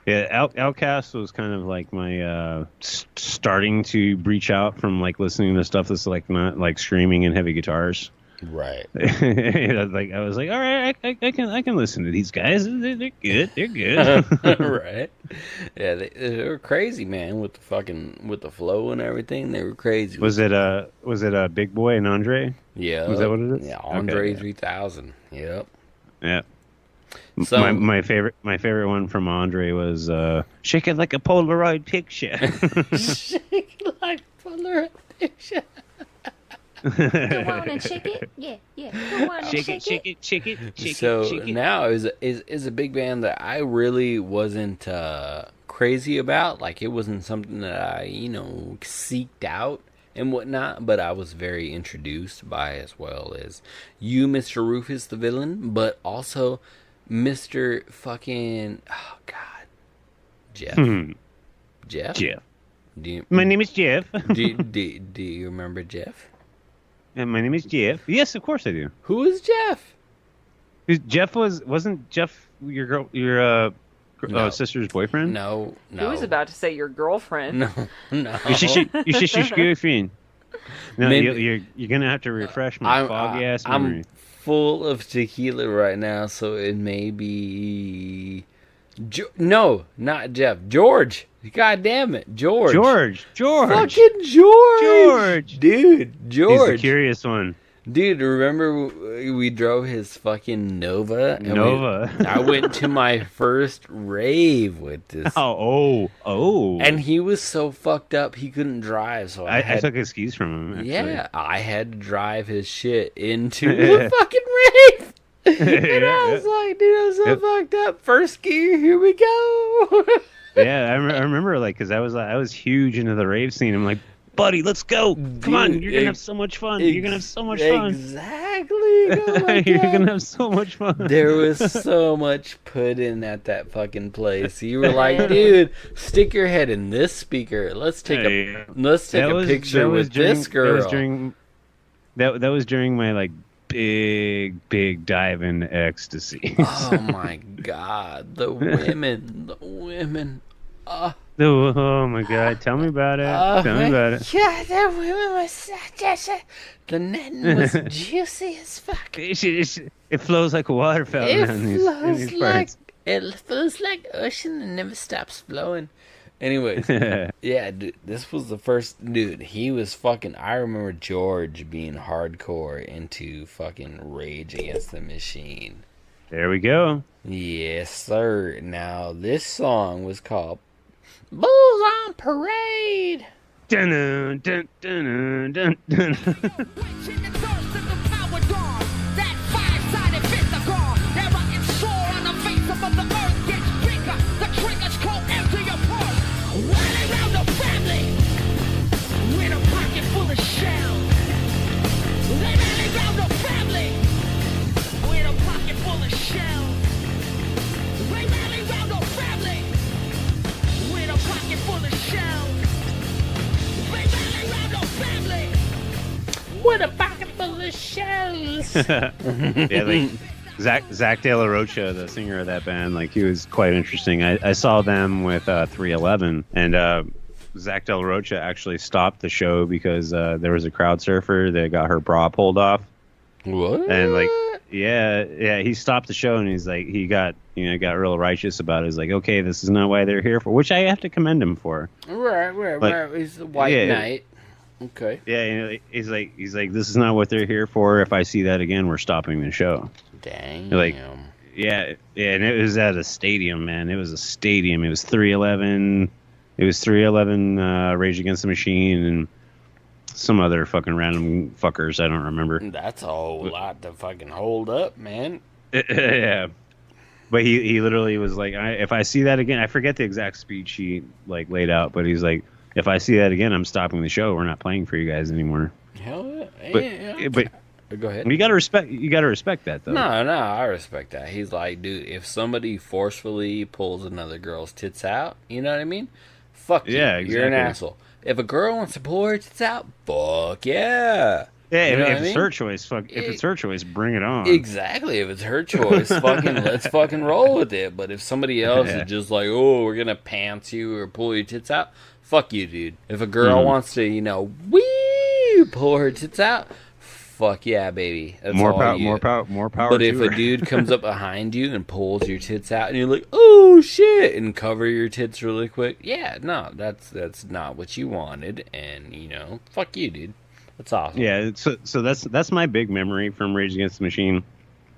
Outkast was kind of like my starting to breach out from like listening to stuff that's like not like screaming and heavy guitars. Right. Like I was like, all right, I can listen to these guys. They're good. Right. Yeah, they were crazy, man, with the flow and everything. They were crazy. Was it a Big Boy and Andre? Yeah. Was that what it is? Yeah, Andre 3000. Yep. Yeah. So my favorite one from Andre was "Shake It Like a Polaroid Picture." Shake it like a Polaroid picture. Go on and shake it, yeah. Go on and shake it. So now is a big band that I really wasn't crazy about. Like it wasn't something that I seeked out and whatnot, but I was very introduced by, as well as you, Mr. Rufus the villain, but also Mr. fucking Jeff. Jeff. My name is Jeff. do you remember Jeff? And my name is Jeff. Yes, of course I do. Who is Jeff? Jeff wasn't Jeff your sister's boyfriend? No. He was about to say your girlfriend. No. Your sister's girlfriend. No, you're gonna have to refresh my foggy ass memory. I'm full of tequila right now, so it may be. No, not Jeff. George. God damn it, George. George. Fucking George. Dude, George. He's the curious one. Dude, remember we drove his fucking Nova? And I went to my first rave with this. Oh. And he was so fucked up he couldn't drive, so I took his keys from him, actually. Yeah, I had to drive his shit into the fucking rave. And I was like, dude, I'm so fucked up. First gear, here we go. Yeah, I remember, like, because I was huge into the rave scene. I'm like, buddy, let's go. Come on, you're going to have so much fun. You're going to have so much fun. Exactly. Oh my You're God. going to have so much fun. There was so much put in at that fucking place. You were like, dude, stick your head in this speaker. Let's take a picture with this girl. That was during my, like, big dive into ecstasy. Oh my God, the women. Oh my God, tell me about it. Tell me about it. Yeah, the women was the netting was juicy as fuck. It flows like a water fountain in these parts. It flows like ocean and never stops flowing. Anyways, yeah, dude, this was the first, dude, he was fucking, I remember George being hardcore into fucking Rage Against the Machine. There we go. Yes, sir. Now, this song was called Bulls on Parade. Dun dun dun dun dun. With a pocket full of shells. Yeah, like Zach De La Rocha, the singer of that band, like he was quite interesting. I saw them with 311, and Zach De La Rocha actually stopped the show because there was a crowd surfer that got her bra pulled off. What? And like, yeah, he stopped the show and he's like, he got real righteous about it. He's like, okay, this is not why they're here for, which I have to commend him for. Right. He's a white knight. Okay. Yeah, he's like, this is not what they're here for. If I see that again, we're stopping the show. Damn. Like, yeah, and it was at a stadium, man. It was a stadium. It was 311. It was 311 Rage Against the Machine and some other fucking random fuckers I don't remember. That's a whole lot to fucking hold up, man. Yeah. But he literally was like, if I see that again, I forget the exact speech he like laid out, but he's like, if I see that again, I'm stopping the show. We're not playing for you guys anymore. Hell yeah. But go ahead. You gotta respect that though. No, I respect that. He's like, dude, if somebody forcefully pulls another girl's tits out, you know what I mean? Fuck you. Yeah, exactly. You're an asshole. If a girl wants to pull her tits out, fuck yeah. Yeah, you know if it's her choice, if it's her choice, bring it on. Exactly. If it's her choice, let's fucking roll with it. But if somebody else is just like, oh, we're gonna pants you or pull your tits out, fuck you, dude. If a girl wants to, pull her tits out, fuck yeah, baby. That's more power. But if a dude comes up behind you and pulls your tits out, and you're like, oh shit, and cover your tits really quick, yeah, no, that's not what you wanted, and fuck you, dude. That's awesome. Yeah, so that's my big memory from Rage Against the Machine.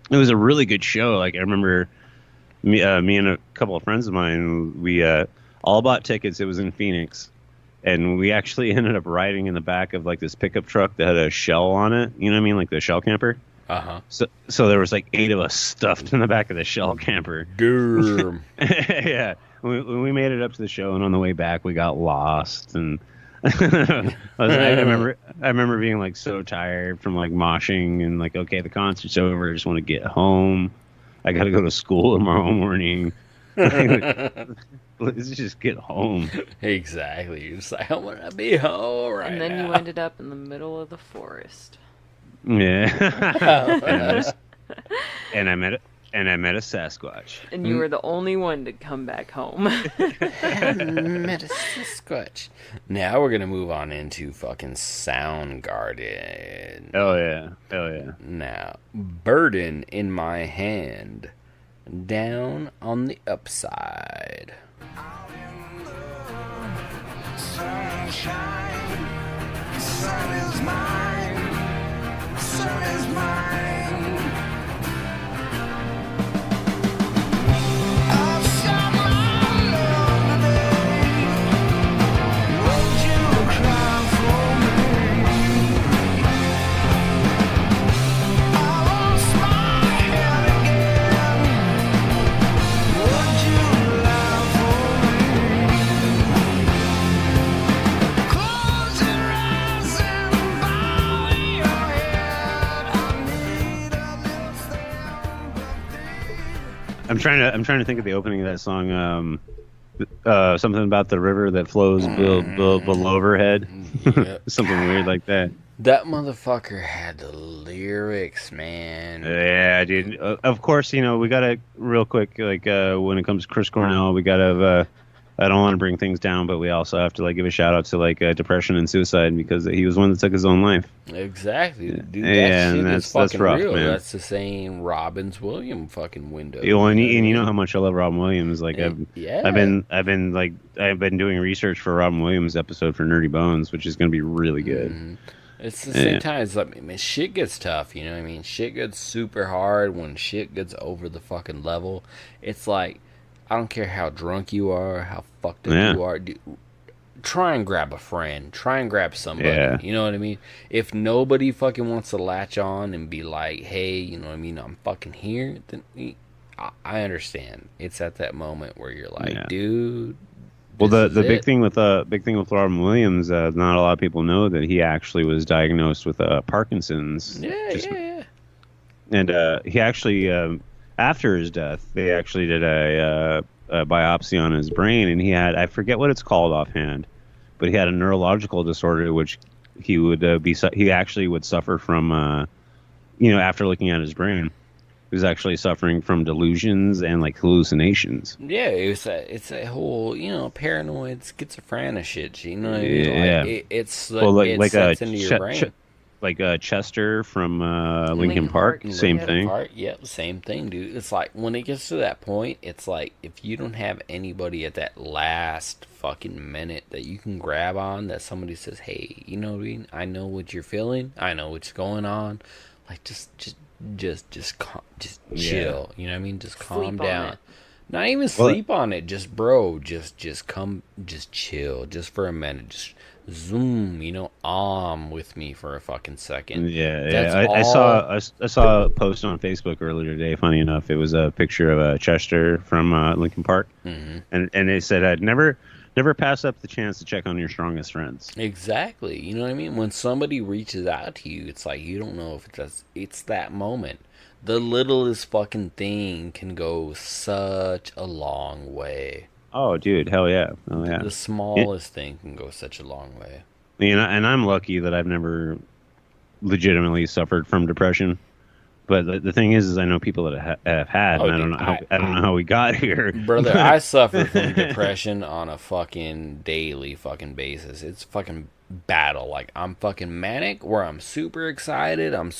It was a really good show. Like I remember me and a couple of friends of mine, we all bought tickets. It was in Phoenix, and we actually ended up riding in the back of like this pickup truck that had a shell on it. You know what I mean, like the shell camper. So there was like 8 of us stuffed in the back of the shell camper. Damn. Yeah, when we made it up to the show, and on the way back we got lost and. I remember being like so tired from like moshing and like, okay, the concert's over. I just want to get home. I got to go to school tomorrow morning. Let's just get home. Exactly. You're just like, I want to be home right now. And then you ended up in the middle of the forest. Yeah. and I met a Sasquatch. And you were the only one to come back home. Met a Sasquatch. Now we're going to move on into fucking Soundgarden. Oh, yeah. Hell yeah. Now, Burden in My Hand. Down on the Upside. Sunshine, sun is mine. answer is mine. I've shot my love today. Would you cry for me? I lost my head again. Would you lie for me? Close your eyes and bow your head. I need a little sympathy. I'm trying to think of the opening of that song. Something about the river that flows below her head. Yep. Something weird like that. That motherfucker had the lyrics, man. Yeah, dude. Of course, we gotta real quick. Like when it comes to Chris Cornell, we gotta. I don't want to bring things down, but we also have to give a shout out to depression and suicide because he was one that took his own life. Exactly, dude. That Yeah, shit and is that's fucking rough, real. man. That's the same Robbins Williams fucking window. And you know how much I love Robin Williams. Yeah. I've been doing research for a Robin Williams episode for Nerdy Bones, which is going to be really good. Mm-hmm. It's the same time. It's like, man, shit gets tough. You know what I mean? Shit gets super hard when shit gets over the fucking level. It's like, I don't care how drunk you are, how fucked up you are. Dude, try and grab a friend. Try and grab somebody. Yeah. You know what I mean? If nobody fucking wants to latch on and be like, hey, you know what I mean? I'm fucking here. Then I understand. It's at that moment where you're like, dude. Well, this the is big it. thing with Robin Williams, not a lot of people know that he actually was diagnosed with Parkinson's. Yeah. And he actually, after his death, they actually did a biopsy on his brain, and he had, I forget what it's called offhand, but he had a neurological disorder which he would he actually would suffer from, after looking at his brain. He was actually suffering from delusions and hallucinations. Yeah, it's a whole, paranoid schizophrenia shit. You know what I mean? Yeah. It's Well, it sets into your brain. Chester from Linkin Park, same thing. Yep, same thing, dude. It's like when it gets to that point, it's like if you don't have anybody at that last fucking minute that you can grab on, that somebody says, "Hey, you know what I mean? I know what you're feeling. I know what's going on." Like just chill. You know what I mean? Just calm down. Not even sleep on it. Just just chill, just for a minute. Just zoom, with me for a fucking second. Yeah. I saw a post on Facebook earlier today. Funny enough, it was a picture of Chester from Linkin Park, and they said I'd never pass up the chance to check on your strongest friends. Exactly. You know what I mean? When somebody reaches out to you, it's like you don't know if it's that moment. The littlest fucking thing can go such a long way. Oh, dude, hell yeah. The smallest thing can go such a long way. And I'm lucky that I've never legitimately suffered from depression. But the thing is I know people that have had, and I don't know how we got here. Brother, I suffer from depression on a fucking daily fucking basis. It's fucking battle. Like, I'm fucking manic, where I'm super excited, I'm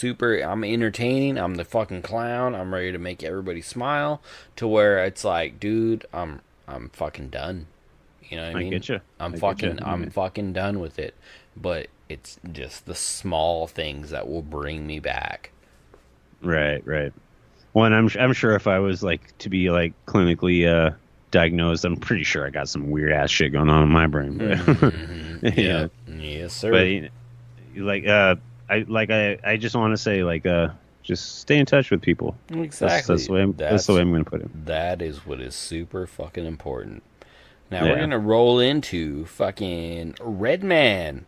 entertaining, I'm the fucking clown, I'm ready to make everybody smile, to where it's like, dude, I'm fucking done. You know what I mean? I get you. I'm fucking done with it. But it's just the small things that will bring me back. Right. Well, and I'm sure if I was to be clinically diagnosed, I'm pretty sure I got some weird ass shit going on in my brain. But, Yeah. Yes, sir. But I just want to say just stay in touch with people. Exactly. That's the way I'm going to put it. That is what is super fucking important. Now we're gonna roll into fucking Redman.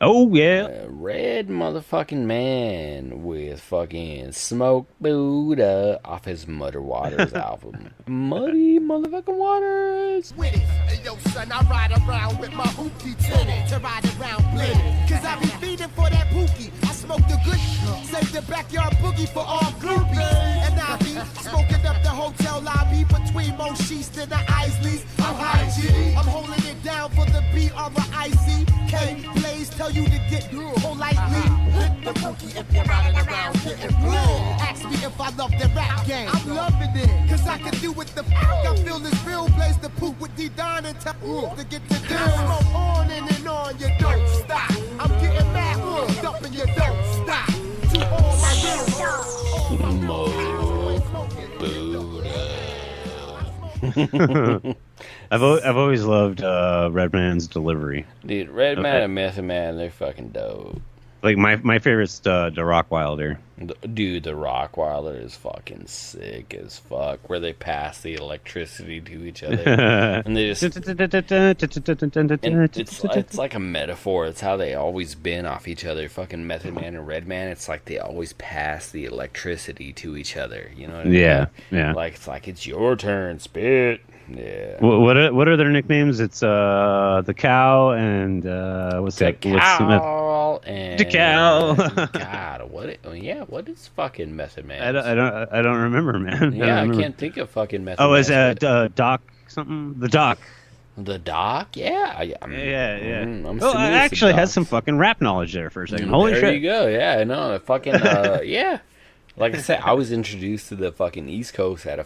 Oh, yeah. Red motherfucking Man with fucking Smoke Buddha off his Muddy Waters album. Muddy motherfucking Waters. With it. Hey, yo, son, I ride around with my hoopty tinted to ride around blitted. Cause I be feeding for that pookie. I smoke the good, save the backyard boogie for all groupies. And I be smoking up the hotel lobby between most sheets and the Isleys. I'm high G. I'm holding it down for the B-R-I-C-K. Blaze tell you to get politely. Hit the pookie if you're riding around getting real. Ask me if I love the rap game. I'm loving it. Cause I can do what the fuck I feel is real. Blaze the poop with D-Don and tell to get the deal. Smoke on and on, you don't stop. I'm getting mad, dumping, you don't stop. Too I've always loved Redman's delivery. Dude, Redman and Method Man, they're fucking dope. Like my favorite's the Rockwilder. Dude, the Rockwilder is fucking sick as fuck. Where they pass the electricity to each other, and they just it's like a metaphor. It's how they always been off each other. Fucking Method Man and Redman. It's like they always pass the electricity to each other. You know what I mean? Yeah. Like it's your turn, spit. Yeah. What are their nicknames? It's the cow and what's the that? Cow and the cow. God, what is fucking Method Man? I don't remember, man. Yeah, I can't think of fucking Method. Oh, Man. is that Doc something? The Doc. The Doc? Yeah. Yeah. I actually had some fucking rap knowledge there for a second. Holy shit! There you go. Yeah, I know. Fucking yeah. Like I said, I was introduced to the fucking East Coast at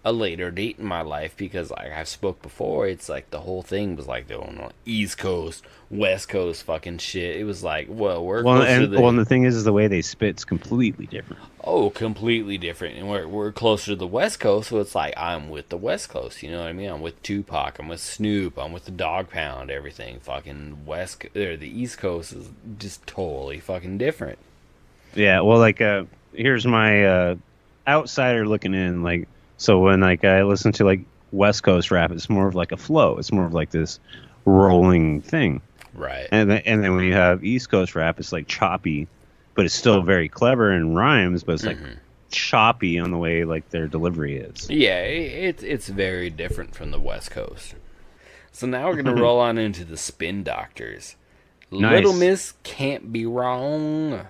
a later date in my life because, like I've spoke before, it's like the whole thing was like the East Coast, West Coast fucking shit. It was like, and the thing is the way they spit's completely different. Oh, completely different, and we're closer to the West Coast, so it's like I'm with the West Coast. You know what I mean? I'm with Tupac, I'm with Snoop, I'm with the Dog Pound, everything. Fucking the East Coast is just totally fucking different. Yeah, well, like here's my outsider looking in, like. So when like I listen to like West Coast rap, it's more of like a flow. It's more of like this rolling thing. Right. And then when you have East Coast rap, it's like choppy, but it's still very clever and rhymes, but it's like choppy on the way like their delivery is. Yeah, it's very different from the West Coast. So now we're gonna roll on into the Spin Doctors. Nice. Little Miss Can't Be Wrong.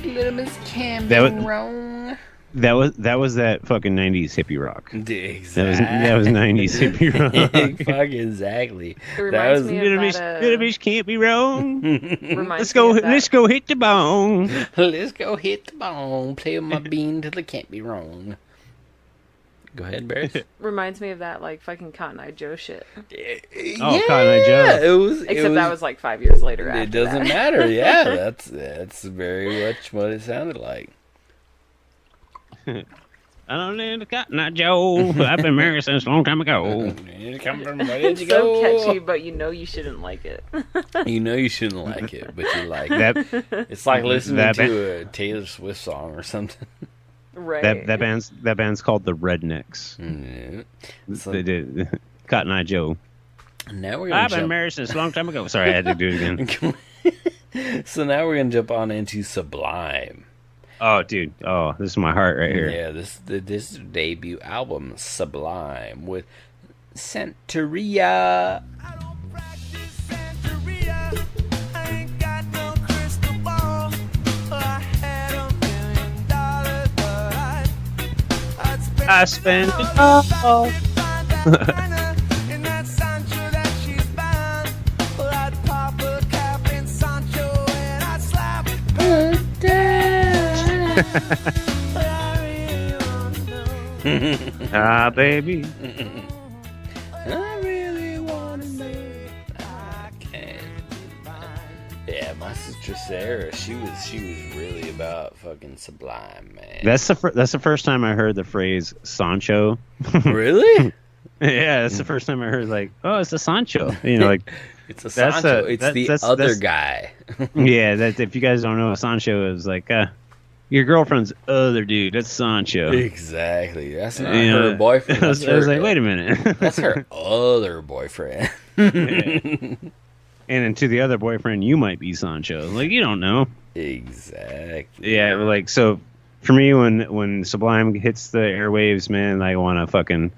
Little Miss can't be wrong. That was that fucking 90s hippie rock. Exactly. That was 90s hippie rock. Fuck, exactly. It reminds me of Little Miss can't be wrong. Let's go hit the bone. Let's go hit the bone. Play with my bean till it can't be wrong. Go ahead, Bears. Reminds me of that like fucking Cotton Eye Joe shit. Oh, Cotton Eye Joe. Except that was like 5 years later. It doesn't matter. Yeah, that's very much what it sounded like. I don't need a Cotton Eye Joe. I've been married since a long time ago. It's so catchy, but you know you shouldn't like it. You know you shouldn't like it, but you like it. It's like listening to a Taylor Swift song or something. Right. That band's called the Rednecks. Mm-hmm. So, they did Cotton Eye Joe. Now we're I've been married since a long time ago. Sorry, I had to do it again. So now we're gonna jump on into Sublime. Oh, dude. Oh, this is my heart right here. Yeah, this debut album, Sublime, with Santeria. I spent it all. Ah, baby. I really want to know. I can't. Yeah, my sister Sarah, she was really about fucking Sublime, man. That's the first time I heard the phrase Sancho. Really? Yeah, that's the first time I heard like, oh, it's a Sancho. You know, like it's a Sancho. It's the other guy. Yeah, that if you guys don't know, Sancho is like your girlfriend's other dude. That's Sancho. Exactly. That's not her boyfriend. I was like, wait a minute. That's her other boyfriend. And then to the other boyfriend, you might be Sancho. Like, you don't know. Exactly. Yeah, like, so for me, when Sublime hits the airwaves, man, I want to fucking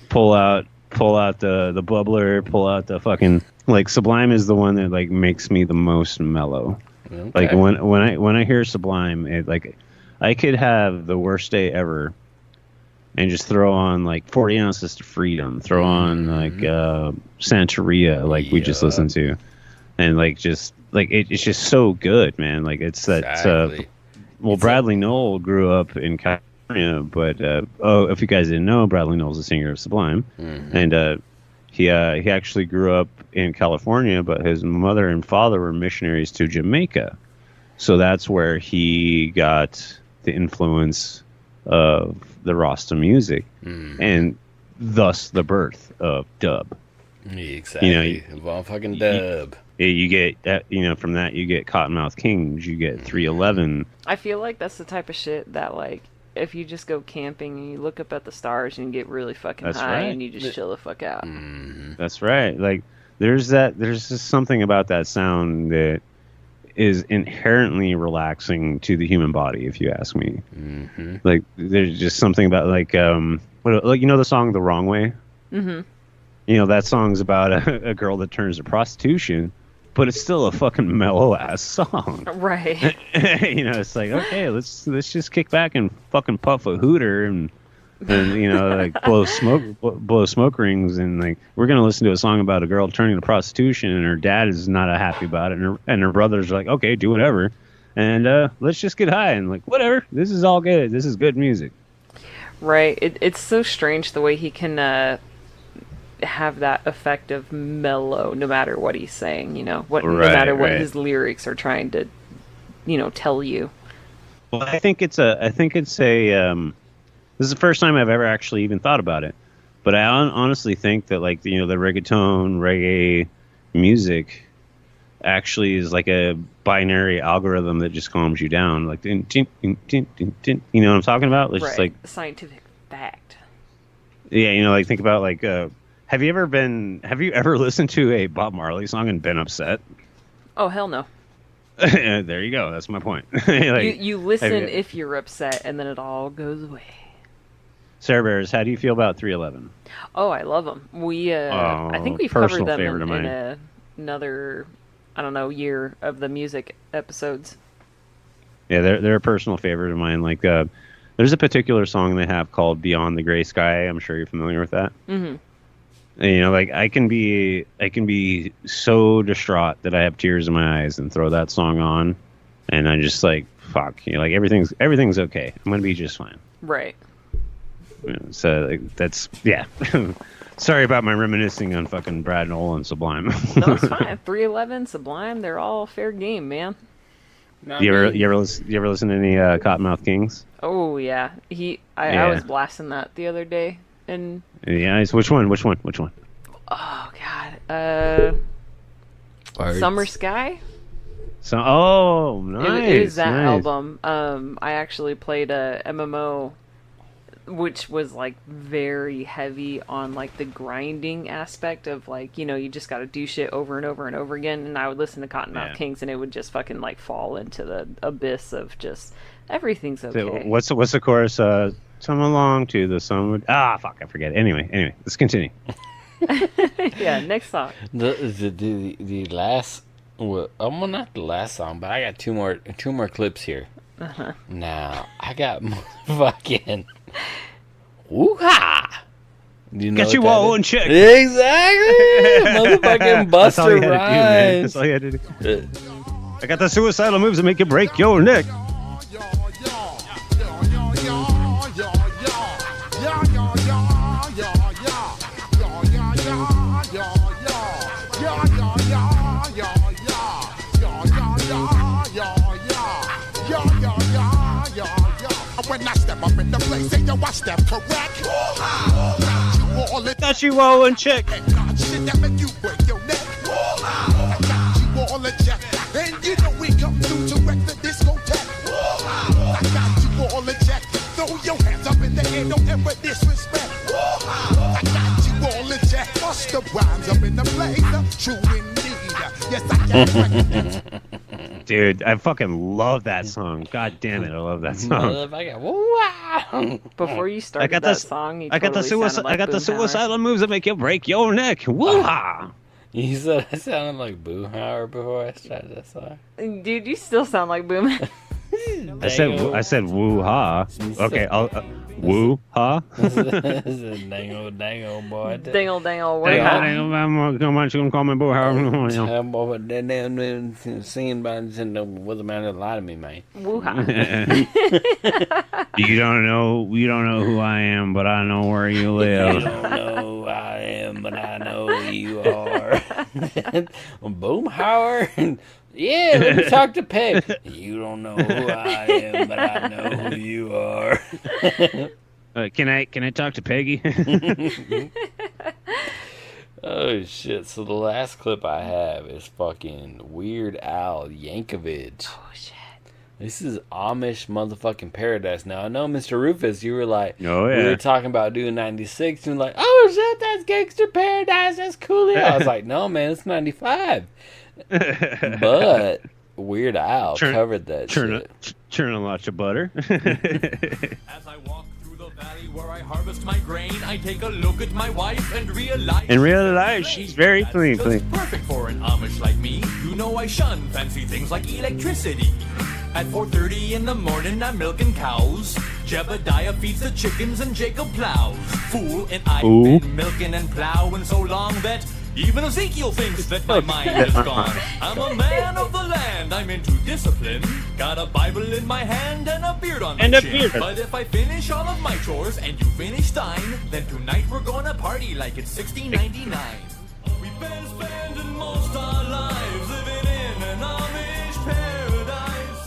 pull out the bubbler, pull out the fucking, like, Sublime is the one that like makes me the most mellow. Okay. Like when I hear Sublime, it, like, I could have the worst day ever and just throw on like 40 ounces to freedom, throw on like Santeria, like we just listened to, and like just like it's just so good, man. Like it's that. Exactly. Bradley Nowell grew up in California, but if you guys didn't know, Bradley Nowell's the singer of Sublime, and he actually grew up in California, but his mother and father were missionaries to Jamaica, so that's where he got the influence of the Rasta music, and thus the birth of dub. Exactly. You know, fucking dub. You get that, from that you get Cottonmouth Kings, you get 311. I feel like that's the type of shit that, like, if you just go camping and you look up at the stars and you get really fucking high and you just chill the fuck out. That's right. Like there's just something about that sound that is inherently relaxing to the human body, if you ask me. Like there's just something about like the song "The Wrong Way." That song's about a girl that turns to prostitution, but it's still a fucking mellow ass song. Right. It's like, okay, let's just kick back and fucking puff a hooter and like blow smoke rings, and like we're gonna listen to a song about a girl turning to prostitution, and her dad is not happy about it, and her brothers are like, okay, do whatever, and let's just get high and like whatever. This is all good. This is good music. Right. It's so strange the way he can have that effect of mellow, no matter what he's saying. No matter what his lyrics are trying to, tell you. Well, I think it's a. This is the first time I've ever actually even thought about it, but I honestly think that like the reggaeton, reggae music actually is like a binary algorithm that just calms you down, like you know what I'm talking about? It's just like scientific fact. Yeah, like think about like have you ever listened to a Bob Marley song and been upset? Oh hell no. There you go. That's my point. Like, you listen if you're upset, and then it all goes away. Sera Bears, how do you feel about 311? Oh, I love them. I think we've covered them in another, I don't know, year of the music episodes. Yeah, they're a personal favorite of mine. Like, there's a particular song they have called "Beyond the Gray Sky." I'm sure you're familiar with that. And, like I can be so distraught that I have tears in my eyes and throw that song on, and I'm just like, fuck, like everything's okay. I'm gonna be just fine. Right. So like, that's Sorry about my reminiscing on fucking Brad Noel and Sublime. No, it's fine. 311, Sublime, they're all fair game, man. You ever listen to any Cottonmouth Kings? Oh yeah, I was blasting that the other day, and which one? Oh god, Summer Sky. So nice. It is that album. I actually played a MMO, which was like very heavy on like the grinding aspect of like, you just got to do shit over and over and over again. And I would listen to Cottonmouth Kings, and it would just fucking like fall into the abyss of just everything's okay. So what's the chorus? Come along to the sun. Fuck, I forget. Anyway, let's continue. Yeah, next song. The last, well, not the last song, but I got two more clips here. Now I got fucking woo-ha! Got you all in check. Exactly, motherfucking Buster Rhymes. That's all you had to do. I got the suicidal moves that make you break your neck. When I step up in the place, say yo, I step correct. Got you all in check. Shit that make you break your neck. I got you all in check. And you know we come through to wreck the discotheque. I got you all in check. Throw your hands up in the air, don't ever disrespect. I got you all in check. Bust the rhymes up in the place. True indeed. Yes, I can. Dude, Dude, I fucking love that song. God damn it, I love that song. Motherfucker. Wow. Before you started got that this- song, you I got the totally sounded like I got the Boomhauer. suicidal moves that make you break your neck. Woo-ha! You said I sounded like Boohauer before I started that song. Dude, you still sound like Boom. I said woo-ha. Okay, I'll woo-ha. Dangle, dangle, boy. Dangle, dangle, Hey, what? I'm gonna call me boo-ha. Singing by with a man that lied to me, man. Woo-ha. You don't know who I am, but I know where you You live. don't know who I am, but I know who you are. Boomhauer. Yeah, let me talk to Peg. You don't know who I am, but I know who you are. Can I talk to Peggy? Oh shit! So the last clip I have is fucking Weird Al Yankovic. Oh, shit. This is Amish motherfucking paradise. Now I know, Mr. Rufus, you were like, Oh, we yeah. were talking about doing '96, and you're like, oh shit, that's Gangster Paradise. That's cool. I was like, no man, it's '95. But Weird Al covered that shit. Churn a lot of butter. As I walk through the valley where I harvest my grain, I take a look at my wife and realize In real life, she's very clean. just perfect for an Amish like me. You know I shun fancy things like electricity. At 4:30 in the morning, I'm milking cows. Jebediah feeds the chickens and Jacob plows. Fool, and I've been milking and plowing so long that even Ezekiel thinks that my mind is gone. I'm a man of the land, I'm into discipline. Got a Bible in my hand and a beard on my chin. But if I finish all of my chores and you finish thine, then tonight we're gonna party like it's 1699. We've been spending most our lives living in an Amish paradise.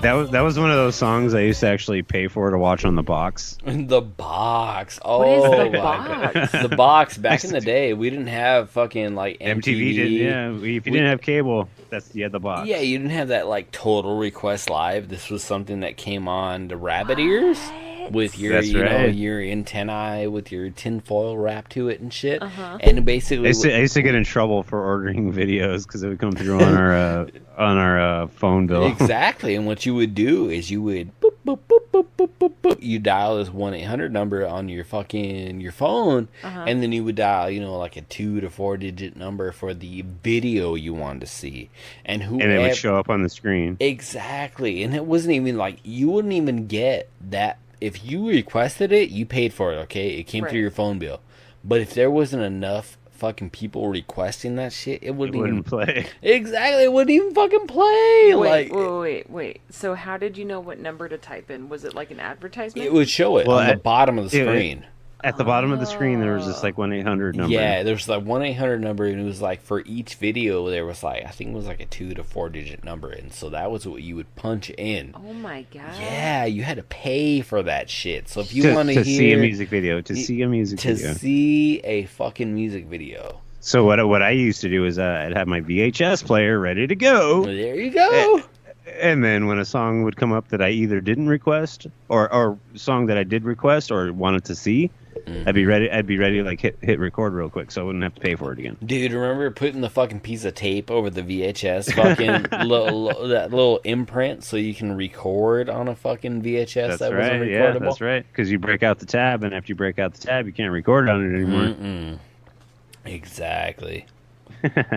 That was one of those songs I used to actually pay for to watch on the box. The box. Oh, What is the my box? God. The box. Back in the day, we didn't have fucking like MTV. MTV didn't. Yeah, if you didn't have cable, you had the box. Yeah, you didn't have that like Total Request Live. This was something that came on the rabbit ears with your, That's right. your antennae with your tinfoil wrapped to it and shit. And basically, I used to get in trouble for ordering videos because it would come through on our phone bill. Exactly. And what you would do is you would boop, boop, boop, boop, boop, boop, boop. You dial this 1-800 number on your phone, and then you would dial, like a 2 to 4 digit number for the video you wanted to see, and And it would show up on the screen. Exactly. And it wasn't even like you wouldn't even get that if you requested it, you paid for it. Okay, it came through your phone bill. But if there wasn't enough fucking people requesting that shit, it wouldn't even play. Exactly, it wouldn't even fucking play. Wait. So how did you know what number to type in? Was it like an advertisement? It would show it on the bottom of the screen. At the bottom of the screen, there was this like 1-800 number. Yeah, there was like 1-800 number, and it was like for each video there was like I think it was like a 2 to 4 digit number, and so that was what you would punch in. Oh my god! Yeah, you had to pay for that shit. So if you want to see a music video, to see a fucking music video. So what I used to do is I'd have my VHS player ready to go. There you go. And then when a song would come up that I either didn't request or song that I did request or wanted to see, I'd be ready to like hit record real quick so I wouldn't have to pay for it again. Dude, remember putting the fucking piece of tape over the VHS fucking that little imprint so you can record on a fucking VHS that wasn't recordable? Yeah, that's right. Because you break out the tab, and after you break out the tab, you can't record on it anymore. Exactly.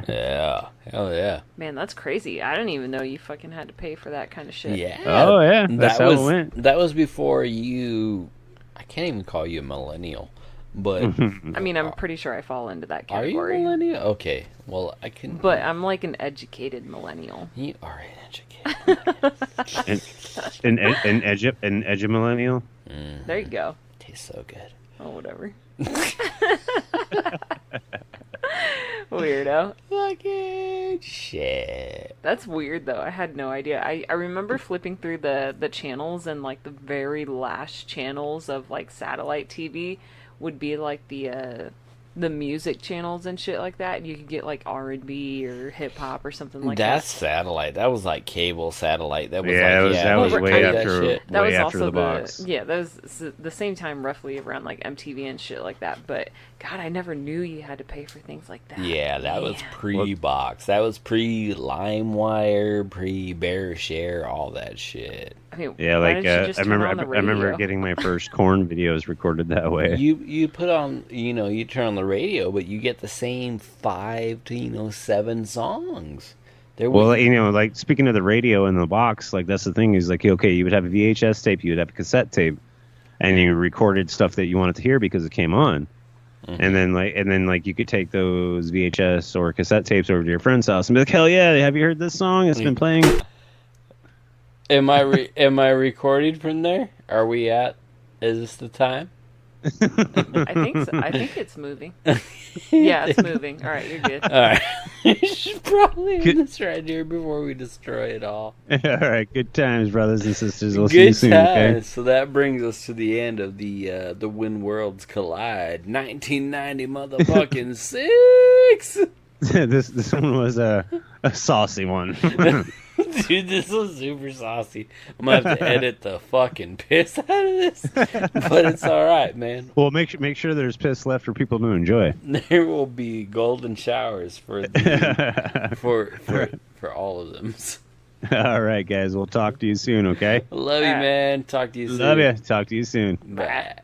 Yeah. Hell yeah. Man, that's crazy. I didn't even know you fucking had to pay for that kind of shit. Yeah. Oh, yeah. That's how it went. That was before you... I can't even call you a millennial, but... I mean, I'm pretty sure I fall into that category. Are you a millennial? Okay. Well, I can... But I'm like an educated millennial. You are an educated an edge millennial. There you go. Tastes so good. Oh, whatever. Weirdo. Fucking shit. That's weird though. I had no idea. I remember flipping through the channels, and like the very last channels of like satellite TV would be like the the music channels and shit like that. You could get like R&B or hip hop or something like That's that. satellite. That was like cable satellite. That was Yeah, that was way that after. shit. That was after also the box. that was the same time roughly around like MTV and shit like that. But God, I never knew you had to pay for things like that. Yeah, that was Man. pre-box. That was pre-LimeWire, pre-BearShare, all that shit. I mean, Yeah, why like didn't you just I turn remember. on the I remember radio? getting my first Korn videos recorded that way. You put on, you turn on the radio, but you get the same 5 to 7 songs. Well, like speaking of the radio in the box, like that's the thing is like, okay, you would have a VHS tape, you would have a cassette tape, and you recorded stuff that you wanted to hear because it came on. Mm-hmm. And then you could take those VHS or cassette tapes over to your friend's house and be like, hell yeah, have you heard this song? It's been playing. Am I recording from there? Are we at? Is this the time? I think so. I think it's moving. Yeah, it's moving. All right, you're good. All right. We should probably end this right here before we destroy it all. All right, good times, brothers and sisters. We'll see you Good soon. times. Okay? So that brings us to the end of the When Worlds Collide 1990 motherfucking 6. This one was a saucy one. Dude, this was super saucy. I'm gonna have to edit the fucking piss out of this, but it's all right, man. Well, make sure there's piss left for people to enjoy. There will be golden showers for for all of them. All right, guys. We'll talk to you soon. Okay. Love you, man. Talk to you soon. Love you. Talk to you soon. Bye.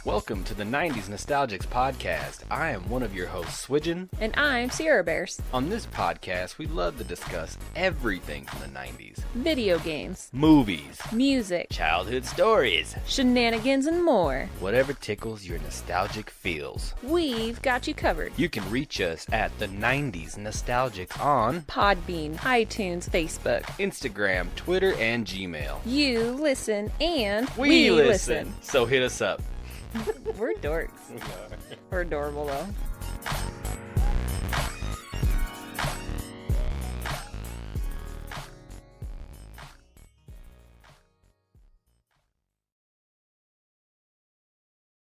Welcome to the 90s Nostalgics Podcast. I am one of your hosts, Swidgen. And I'm Sera Bears. On this podcast, we love to discuss everything from the 90s. Video games, Movies, music, childhood stories, shenanigans, and more. whatever tickles your nostalgic feels. We've got you covered. You can reach us at the 90s Nostalgics on Podbean, iTunes, Facebook. Instagram, Twitter, and Gmail. You listen and We listen. So hit us up. We're dorks. We're adorable though.